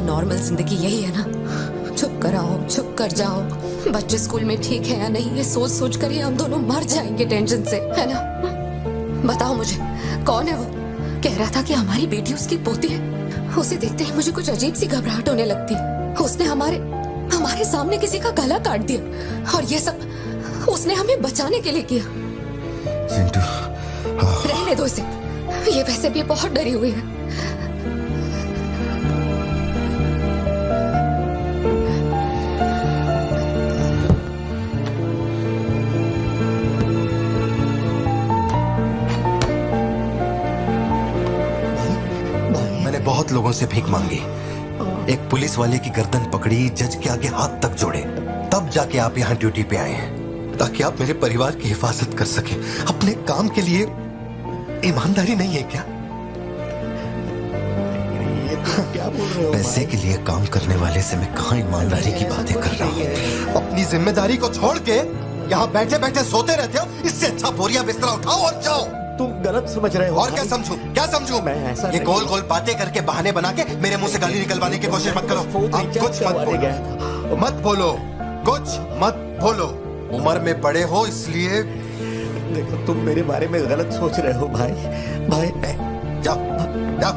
S3: नॉर्मल जिंदगी यही है ना, चुप कर आओ, चुप कर जाओ। बच्चे स्कूल में ठीक है या नहीं ये सोच सोच कर ही हम दोनों मर जाएंगे टेंशन से, है ना। बताओ मुझे कौन है वो? कह रहा था कि हमारी बेटी उसकी पोती है। उसे देखते ही मुझे कुछ अजीब सी घबराहट होने लगती है। उसने हमारे सामने किसी का गला काट दिया और ये सब उसने हमें बचाने के लिए किया।
S2: चिंटू,
S3: रहने दो इसे, ये वैसे भी बहुत डरी हुई है।
S2: बहुत लोगों से भीख मांगी, एक पुलिस वाले की गर्दन पकड़ी, जज के आगे हाथ तक जोड़े, तब जाके आप यहाँ ड्यूटी पे आए हैं ताकि आप मेरे परिवार की हिफाजत कर सके। अपने काम के लिए ईमानदारी नहीं है क्या?
S10: क्या बोल रहे हो?
S2: पैसे के लिए काम करने वाले से मैं कहाँ ईमानदारी की बातें कर रहा हूँ? अपनी जिम्मेदारी को छोड़ के यहाँ बैठे बैठे सोते रहते हो। इससे अच्छा बोरिया बिस्तरा उठाओ और जाओ।
S10: तुम गलत समझ रहे हो।
S2: और क्या समझूं? क्या समझूं?
S10: मैं ऐसा
S2: ये गोल गोल बातें करके बहाने बना के मेरे मुंह से गाली निकलवाने की कोशिश मत करो। आप कुछ मत बोलो, मत बोलो, कुछ मत बोलो। उम्र में बड़े हो इसलिए।
S10: देखो तुम मेरे बारे में गलत सोच रहे हो भाई।
S2: जाओ जाओ,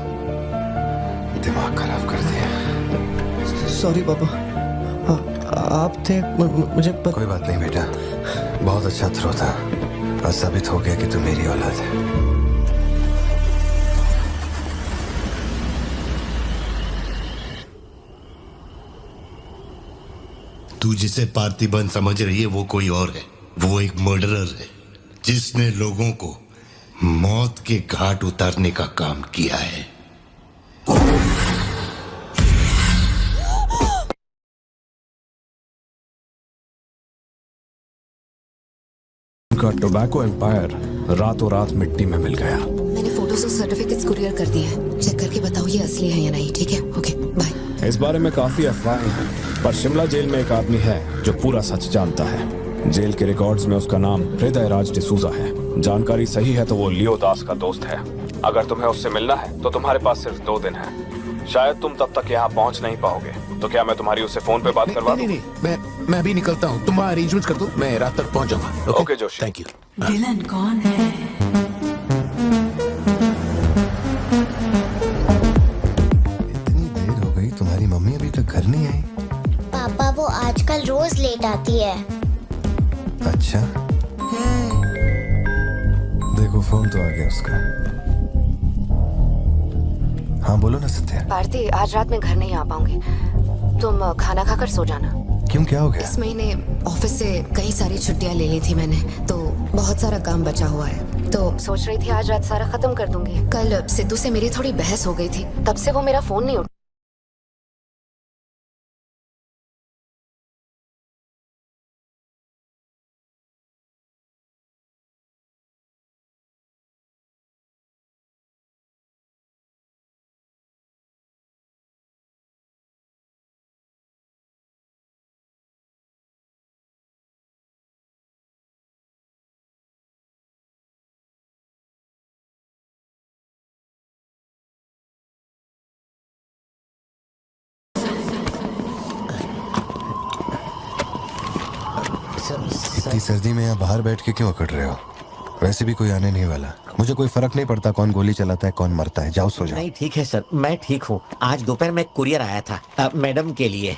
S2: दिमाग खराब कर दिया।
S10: सॉरी पापा, आप थे मुझे
S2: कोई बात नहीं बेटा, बहुत अच्छा थ्रो था और साबित हो गया कि तू मेरी औलाद है।
S4: तू जिसे पार्थिबन समझ रही है वो कोई और है। वो एक मर्डरर है जिसने लोगों को मौत के घाट उतारने का काम किया है।
S6: उनका टोबैको एम्पायर रातों रात मिट्टी में मिल गया।
S7: मैंने फोटोज और सर्टिफिकेट्स कुरियर कर दिए हैं। चेक करके बताओ ये असली है या नहीं। ठीक है, ओके बाय।
S6: इस बारे में काफी अफवाहें हैं, पर शिमला जेल में एक आदमी है जो पूरा सच जानता है। जेल के रिकॉर्ड्स में उसका नाम हृदय राज डिसूजा है। जानकारी सही है तो वो लियो दास का दोस्त है। अगर तुम्हें उससे मिलना है तो तुम्हारे पास सिर्फ 2 दिन है। शायद तुम तब तक यहाँ पहुँच नहीं पाओगे, तो क्या मैं तुम्हारी उससे फोन पे बात करवा दूं?
S5: नहीं, मैं अभी निकलता हूँ। तुम अरेंजमेंट कर दो, मैं रात तक पहुँच जाऊंगा।
S6: Okay Joshi,
S5: thank you.
S15: Villain कौन है?
S2: इतनी देर हो गई, तुम्हारी मम्मी अभी तक घर नहीं आई?
S12: पापा वो आजकल रोज लेट आती है।
S2: अच्छा, देखो फोन तो आ गया उसका। हाँ बोलो ना सत्या।
S7: भारती, आज रात में घर नहीं आ पाऊंगी। तुम खाना खाकर सो जाना।
S2: क्यों, क्या हो गया?
S7: इस महीने ऑफिस से कई सारी छुट्टियां ले ली थी मैंने, तो बहुत सारा काम बचा हुआ है। तो सोच रही थी आज रात सारा खत्म कर दूंगी। कल सिद्धू से मेरी थोड़ी बहस हो गई थी, तब से वो मेरा फोन नहीं उठा।
S2: इतनी सर्दी में यहाँ बाहर बैठ के क्यों अकड़ रहे हो? वैसे भी कोई आने नहीं वाला। मुझे कोई फर्क नहीं पड़ता कौन गोली चलाता है कौन मरता है। जाओ सो जाओ।
S11: नहीं ठीक है सर, मैं ठीक हूँ। आज दोपहर में कुरियर आया था मैडम के लिए।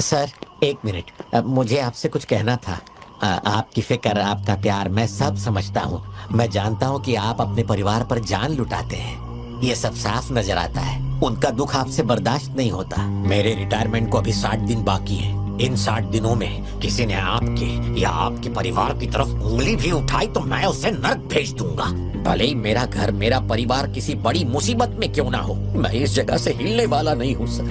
S11: सर एक मिनट, मुझे आपसे कुछ कहना था। आपकी फिक्र, आपका प्यार मैं सब समझता हूँ। मैं जानता हूँ कि आप अपने परिवार पर जान लुटाते हैं, ये सब साफ नजर आता है। उनका दुख आपसे बर्दाश्त नहीं होता। मेरे रिटायरमेंट को अभी 60 दिन बाकी है। इन 60 दिनों में किसी ने आपके या आपके परिवार की तरफ उंगली भी उठाई तो मैं उसे नर्क भेज दूंगा। भले ही मेरा घर, मेरा परिवार किसी बड़ी मुसीबत में क्यों ना हो, मैं इस जगह से हिलने वाला नहीं हूँ सर।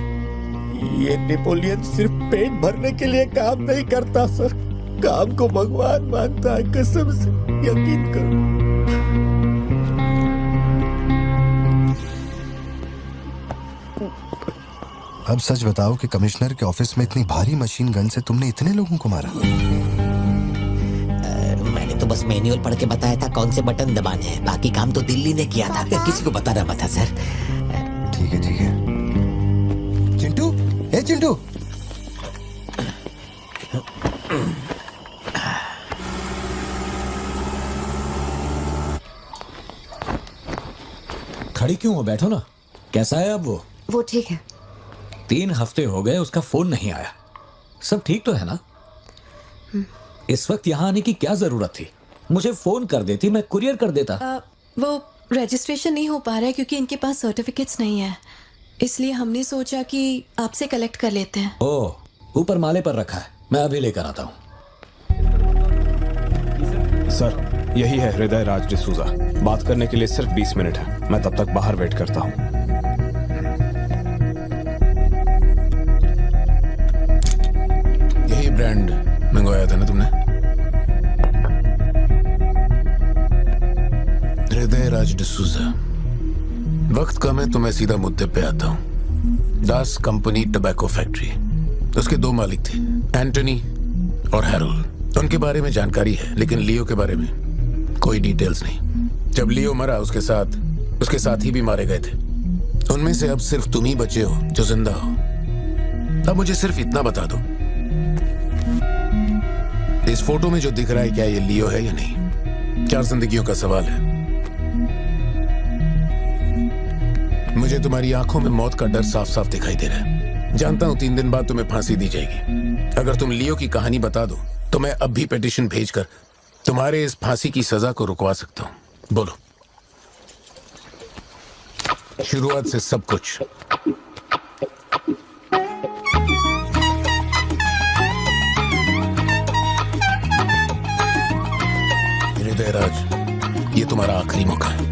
S11: ये नेपोलियन सिर्फ पेट भरने के लिए काम नहीं करता सर, काम को भगवान मानता है। कसम से यकीन करो।
S2: अब सच बताओ कि कमिश्नर के ऑफिस में इतनी भारी मशीन गन से तुमने इतने लोगों को मारा?
S11: मैंने तो बस मैन्युअल पढ़ के बताया था कौन से बटन दबाने हैं, बाकी काम तो दिल्ली ने किया था, किसी को बताना मत था सर।
S2: ठीक है ठीक है। चिंटू, ए चिंटू,
S11: खड़ी क्यों हो, बैठो ना। कैसा है अब
S7: वो ठीक है।
S11: 3 हफ्ते हो गए उसका फोन नहीं आया। सब ठीक तो है ना? इस वक्त यहाँ आने की क्या जरूरत थी? मुझे फोन कर देती, मैं कुरियर कर देता।
S3: वो रजिस्ट्रेशन नहीं हो पा रहा है क्योंकि इनके पास सर्टिफिकेट्स नहीं है, इसलिए हमने सोचा कि आपसे कलेक्ट कर लेते हैं।
S11: ओह, ऊपर माले पर रखा है, मैं अभी लेकर आता हूँ।
S6: सर यही है हृदय राज डिसूजा। बात करने के लिए सिर्फ 20 मिनट है। मैं तब तक बाहर वेट करता हूँ।
S5: यही ब्रांड मंगवाया था ना तुमने? हृदय राज डिसूजा। वक्त कम है तो मैं सीधा मुद्दे पे आता हूँ। दास कंपनी टबैको फैक्ट्री, उसके 2 मालिक थे, एंटनी और हैरोल्ड। उनके बारे में जानकारी है, लेकिन लियो के बारे में कोई डिटेल्स नहीं। जब लियो मरा उसके साथ ही भी मारे गए थे। उनमें से अब सिर्फ तुम ही बचे हो जो जिंदा हो। अब मुझे सिर्फ इतना बता दो, इस फोटो में जो दिख रहा है क्या ये लियो है या नहीं? 4 जिंदगियों का सवाल है। मुझे तुम्हारी आंखों में मौत का डर साफ साफ दिखाई दे रहा है। जानता हूं 3 दिन बाद तुम्हें फांसी दी जाएगी। अगर तुम लियो की कहानी बता दो तो मैं अब भी पिटीशन भेजकर तुम्हारे इस फांसी की सजा को रुकवा सकता हूं। बोलो। शुरुआत से सब कुछ। हृदय राज, ये तुम्हारा आखिरी मौका है।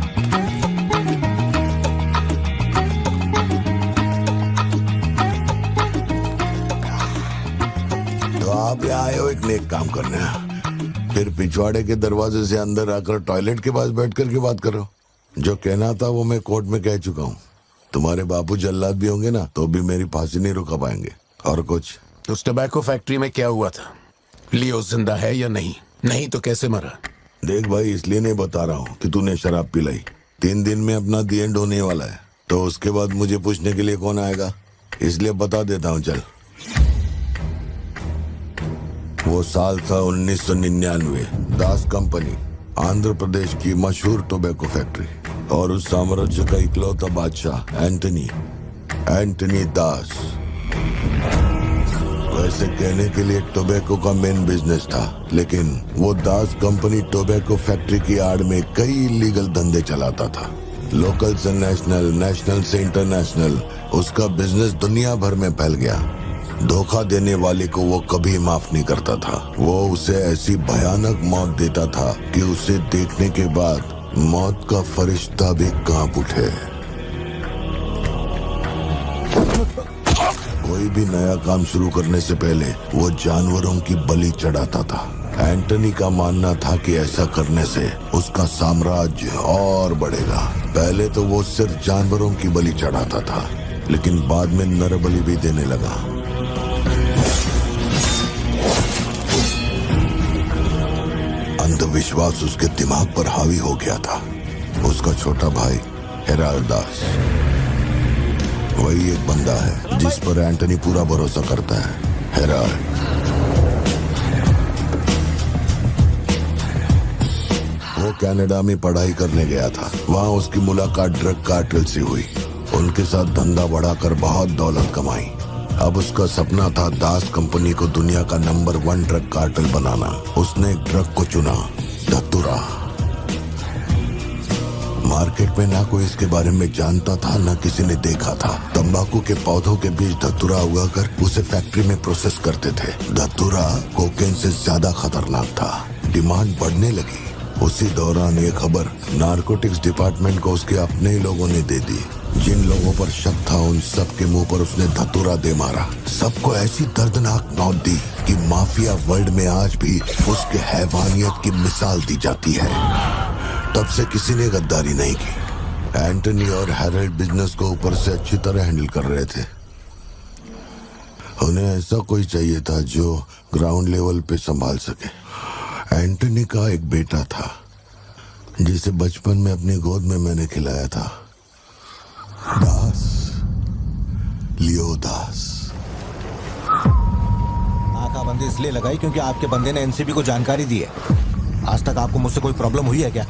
S4: तो आप यहाँ आए हो एक नेक काम करने, फिर पिछवाड़े के दरवाजे से अंदर आकर टॉयलेट के पास बैठ कर के बात कर रहे हो। जो कहना था वो मैं कोर्ट में कह चुका हूँ। तुम्हारे बापू जल्लाद भी होंगे ना तो भी मेरी फांसी नहीं रुका पाएंगे। और कुछ?
S5: उस टबैको फैक्ट्री में क्या हुआ था? लियो जिंदा है या नहीं? नहीं तो कैसे मरा?
S4: देख भाई, इसलिए नहीं बता रहा हूँ कि तूने शराब पिलाई। 3 दिन में अपना दी एंड होने वाला है, तो उसके बाद मुझे पूछने के लिए कौन आएगा, इसलिए बता देता हूँ। चल, वो साल था 1999। दास कंपनी, आंध्र प्रदेश की मशहूर टोबैको फैक्ट्री, और उस साम्राज्य का इकलौता बादशाह एंटनी दास। वैसे कहने के लिए टोबैको का मेन बिजनेस था, लेकिन वो दास कंपनी टोबैको फैक्ट्री की आड़ में कई इलीगल धंधे चलाता था। लोकल से नेशनल, नेशनल से इंटरनेशनल, उसका बिजनेस दुनिया भर में फैल गया। धोखा देने वाले को वो कभी माफ नहीं करता था। वो उसे ऐसी भयानक मौत देता था कि उसे देखने के बाद मौत का फरिश्ता भी कांप उठे। कोई भी नया काम शुरू करने से पहले वो जानवरों की बलि चढ़ाता था। एंटनी का मानना था कि ऐसा करने से उसका साम्राज्य और बढ़ेगा। पहले तो वो सिर्फ जानवरों की बलि चढ़ाता था, लेकिन बाद में नर बलि भी देने लगा। अंधविश्वास उसके दिमाग पर हावी हो गया था। उसका छोटा भाई हेराल्ड दास, वही एक बंदा है जिस पर एंटनी पूरा भरोसा करता है। हेराल्ड वो कनाडा में पढ़ाई करने गया था। वहाँ उसकी मुलाकात ड्रग कार्टेल से हुई। उनके साथ धंधा बढ़ाकर बहुत दौलत कमाई। अब उसका सपना था दास कंपनी को दुनिया का नंबर 1 ड्रग कार्टेल बनाना। उसने एक ड्रग को चुना, धतूरा। मार्केट में ना कोई इसके बारे में जानता था, ना किसी ने देखा था। तंबाकू के पौधों के बीच धतूरा उगाकर उसे फैक्ट्री में प्रोसेस करते थे। धतूरा कोकेन से ज्यादा खतरनाक था। डिमांड बढ़ने लगी। उसी दौरान ये खबर नारकोटिक्स डिपार्टमेंट को उसके अपने ही लोगों ने दे दी। जिन लोगों पर शक था उन सब के मुंह पर उसने धतूरा दे मारा। सबको ऐसी दर्दनाक मौत दी कि माफिया वर्ल्ड में आज भी उसके हैवानियत की मिसाल दी जाती है। तब से किसी ने गद्दारी नहीं की। एंटनी और हैरल्ड बिजनेस को ऊपर से अच्छी तरह हैंडल कर रहे थे। उन्हें ऐसा कोई चाहिए था जो ग्राउंड लेवल पे संभाल सके। एंटनी का एक बेटा था जिसे बचपन में अपनी गोद में मैंने खिलाया था, दास, लियो दास।
S2: नाकाबंदी इसलिए लगाई क्योंकि आपके बंदे ने एनसीबी को जानकारी दी है। आज तक आपको मुझसे कोई प्रॉब्लम हुई है क्या?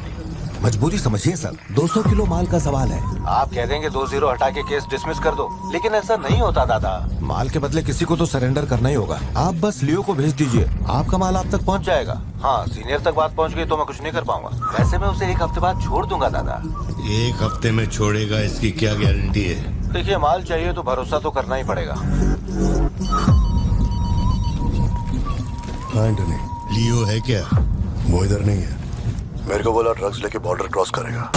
S2: मजबूरी समझिए सर, 200 किलो माल का सवाल है। आप कह देंगे 2-0 हटा के केस डिसमिस कर दो, लेकिन ऐसा नहीं होता दादा। माल के बदले किसी को तो सरेंडर करना ही होगा। आप बस लियो को भेज दीजिए, आपका माल आप तक पहुंच जाएगा। हाँ, सीनियर तक बात पहुंच गई तो मैं कुछ नहीं कर पाऊंगा। वैसे मैं उसे 1 हफ्ते बाद छोड़ दूंगा दादा।
S4: 1 हफ्ते में छोड़ेगा, इसकी क्या गारंटी है?
S2: देखिए, माल चाहिए तो भरोसा तो करना ही पड़ेगा।
S4: एंटनी, लियो है क्या? वो इधर नहीं है। मेरे को बोला ड्रग्स लेके बॉर्डर क्रॉस करेगा।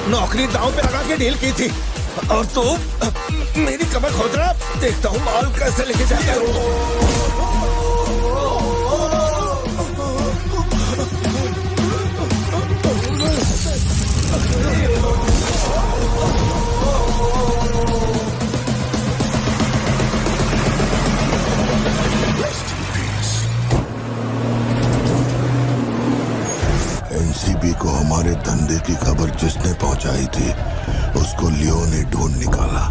S11: नौकरी दांव पे लगा के डील की थी और तू मेरी कमर खोद रहा। देखता हूँ माल कैसे लेके जाता है।
S4: एनसीबी को हमारे धंधे की खबर जिसने पहुंचाई थी उसको लियो ने ढूंढ निकाला।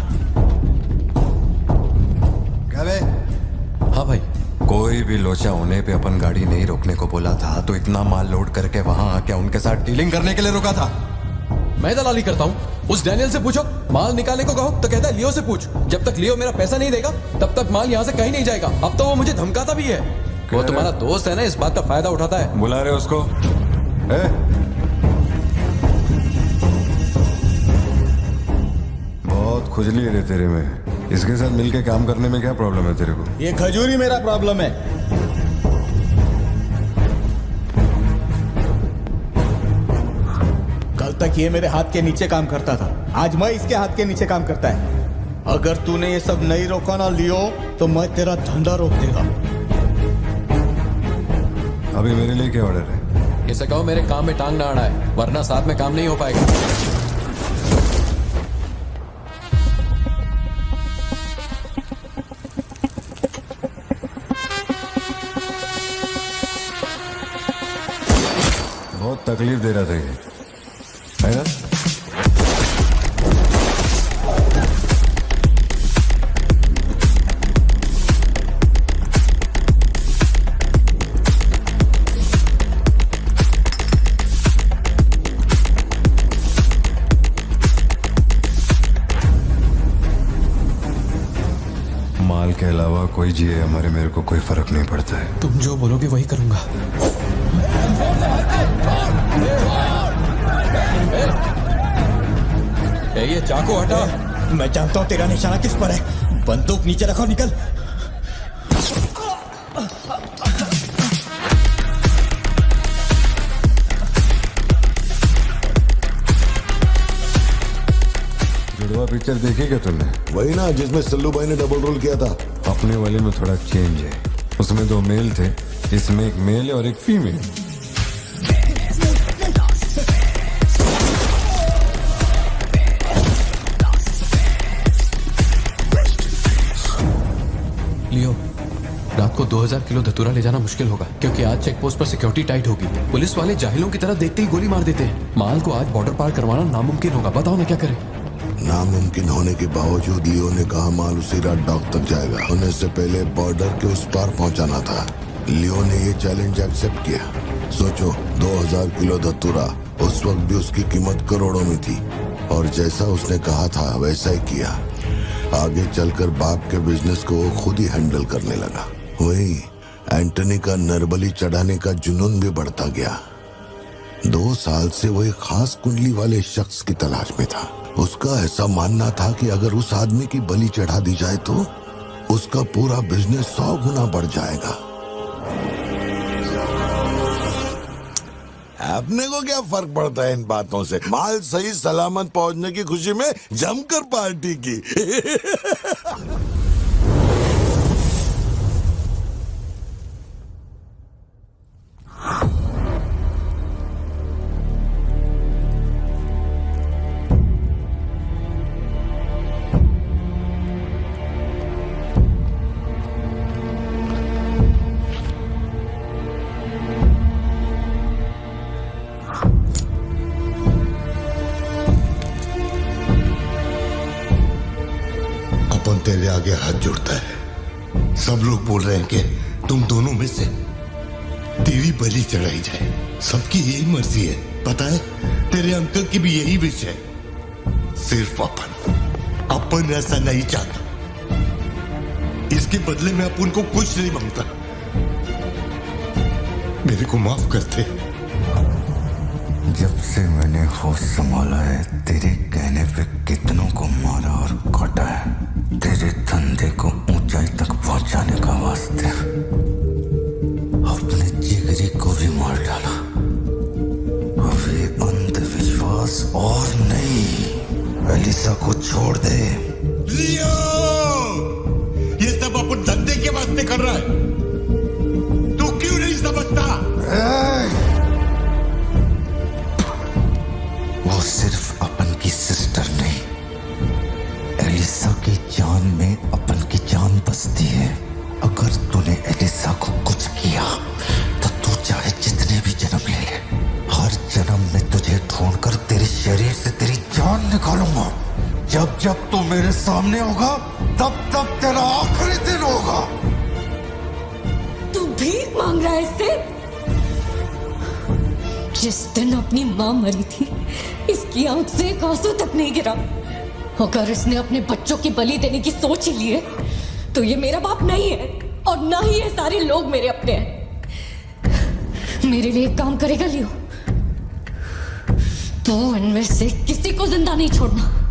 S2: क्या बे?
S16: हाँ भाई, कोई भी लोचा होने पे अपन गाड़ी नहीं रोकने को बोला था तो इतना माल लोड करके वहां आके उनके साथ डीलिंग करने के लिए रुका था।
S11: मैं दलाली करता हूँ। उस डैनियल से पूछो, माल निकालने को कहो तो कहता है लियो से पूछ। जब तक लियो मेरा पैसा नहीं देगा तब तक माल यहाँ से कहीं नहीं जाएगा। अब तो वो मुझे धमकाता भी है। वो तुम्हारा दोस्त है ना, इस बात का फायदा उठाता है।
S16: बुला रहे उसको? बहुत खुजली है रे तेरे में। इसके साथ मिलके काम करने में क्या प्रॉब्लम है तेरे को?
S11: ये खजूरी मेरा प्रॉब्लम है। कल तक ये मेरे हाथ के नीचे काम करता था, आज मैं इसके हाथ के नीचे काम करता है। अगर तूने ये सब नहीं रोका ना लियो तो मैं तेरा धंधा रोक देगा।
S16: अभी मेरे लिए क्या ऑर्डर है?
S11: इसे कहो मेरे काम में टांग ना अड़ा है, वरना साथ में काम नहीं हो पाएगा।
S16: बहुत तकलीफ दे रहा था ये, है ना? माल के अलावा कोई जिए हमारे, मेरे को कोई फर्क नहीं पड़ता है।
S11: तुम जो बोलोगे वही करूंगा। ये चाकू हटा। मैं जानता हूं तेरा निशाना किस पर है। बंदूक नीचे रखो, निकल।
S16: जुड़वा पिक्चर देखी क्या तुमने?
S4: वही ना जिसमें सल्लू भाई ने डबल रोल किया था।
S16: अपने वाले में थोड़ा चेंज है। उसमें 2 मेल थे, इसमें एक मेल है और एक फीमेल।
S11: लियो, रात को 2000 किलो धतूरा ले जाना मुश्किल होगा क्योंकि आज चेक पोस्ट पर सिक्योरिटी टाइट होगी। पुलिस वाले जाहिलों की तरह देखते ही गोली मार देते हैं। माल को आज बॉर्डर पार करवाना नामुमकिन होगा। बताओ ना क्या करें?
S4: नामुमकिन होने के बावजूद लियो ने कहा माल उसी रात डॉक तक जाएगा। होने से पहले बॉर्डर के उस पार पहुंचाना था। लियो ने ये चैलेंज एक्सेप्ट किया। सोचो 2000 किलो धतूरा, उस वक्त भी उसकी कीमत करोड़ों में थी, और जैसा उसने कहा था वैसा ही किया। आगे चलकर बाप के बिजनेस को वो खुद ही हैंडल करने लगा। वही एंटनी का नरबली चढ़ाने का जुनून भी बढ़ता गया। 2 साल से वो एक खास कुंडली वाले शख्स की तलाश में था। उसका ऐसा मानना था कि अगर उस आदमी की बलि चढ़ा दी जाए तो उसका पूरा बिजनेस 100 गुना बढ़ जाएगा। अपने को क्या फर्क पड़ता है इन बातों से? माल सही सलामत पहुंचने की खुशी में जमकर पार्टी की।
S8: अपन तेरे आगे हाथ जोड़ता है। सब लोग बोल रहे हैं कि तुम दोनों में से तेरी बलि चढ़ाई जाए। सबकी यही मर्जी है, पता है? तेरे अंकल की भी यही विश है। सिर्फ अपन ऐसा नहीं चाहता। इसके बदले में अपन को कुछ नहीं मांगता। मेरे को माफ करते।
S16: जब से मैंने होश संभाला है, तेरे कहने पे कितनों को मारा और काटा है, तेरे धंधे को ऊंचाई तक पहुंचाने का वास्ते अपने जिगरी को भी मार डाला। अब ये अंधविश्वास और नहीं। एलिसा को छोड़ दे।
S8: लियो, ये सब अपन धंधे के वास्ते कर रहा है। तू क्यों नहीं समझता?
S16: वो सिर्फ अपन की सिस्टर नहीं, एलिसा की जान में अपन की जान बसती है। अगर तूने एलिसा को कुछ किया तो तू चाहे जितने भी जन्म ले ले, हर जन्म में तुझे ढूंढकर तेरे शरीर से तेरी जान निकालूंगा। जब जब तू मेरे सामने होगा तब तब तेरा आखिरी दिन होगा।
S3: तू भीख मांग रहा है इससे? जिस दिन अपनी मां मरी थी, इसकी आंख से एक आंसू तक नहीं गिरा। अगर इसने अपने बच्चों की बलि देने की सोच ही ली है तो ये मेरा बाप नहीं है, और ना ही ये सारे लोग मेरे अपने हैं। मेरे लिए एक काम करेगा लियो, तो इनमें से किसी को जिंदा नहीं छोड़ना।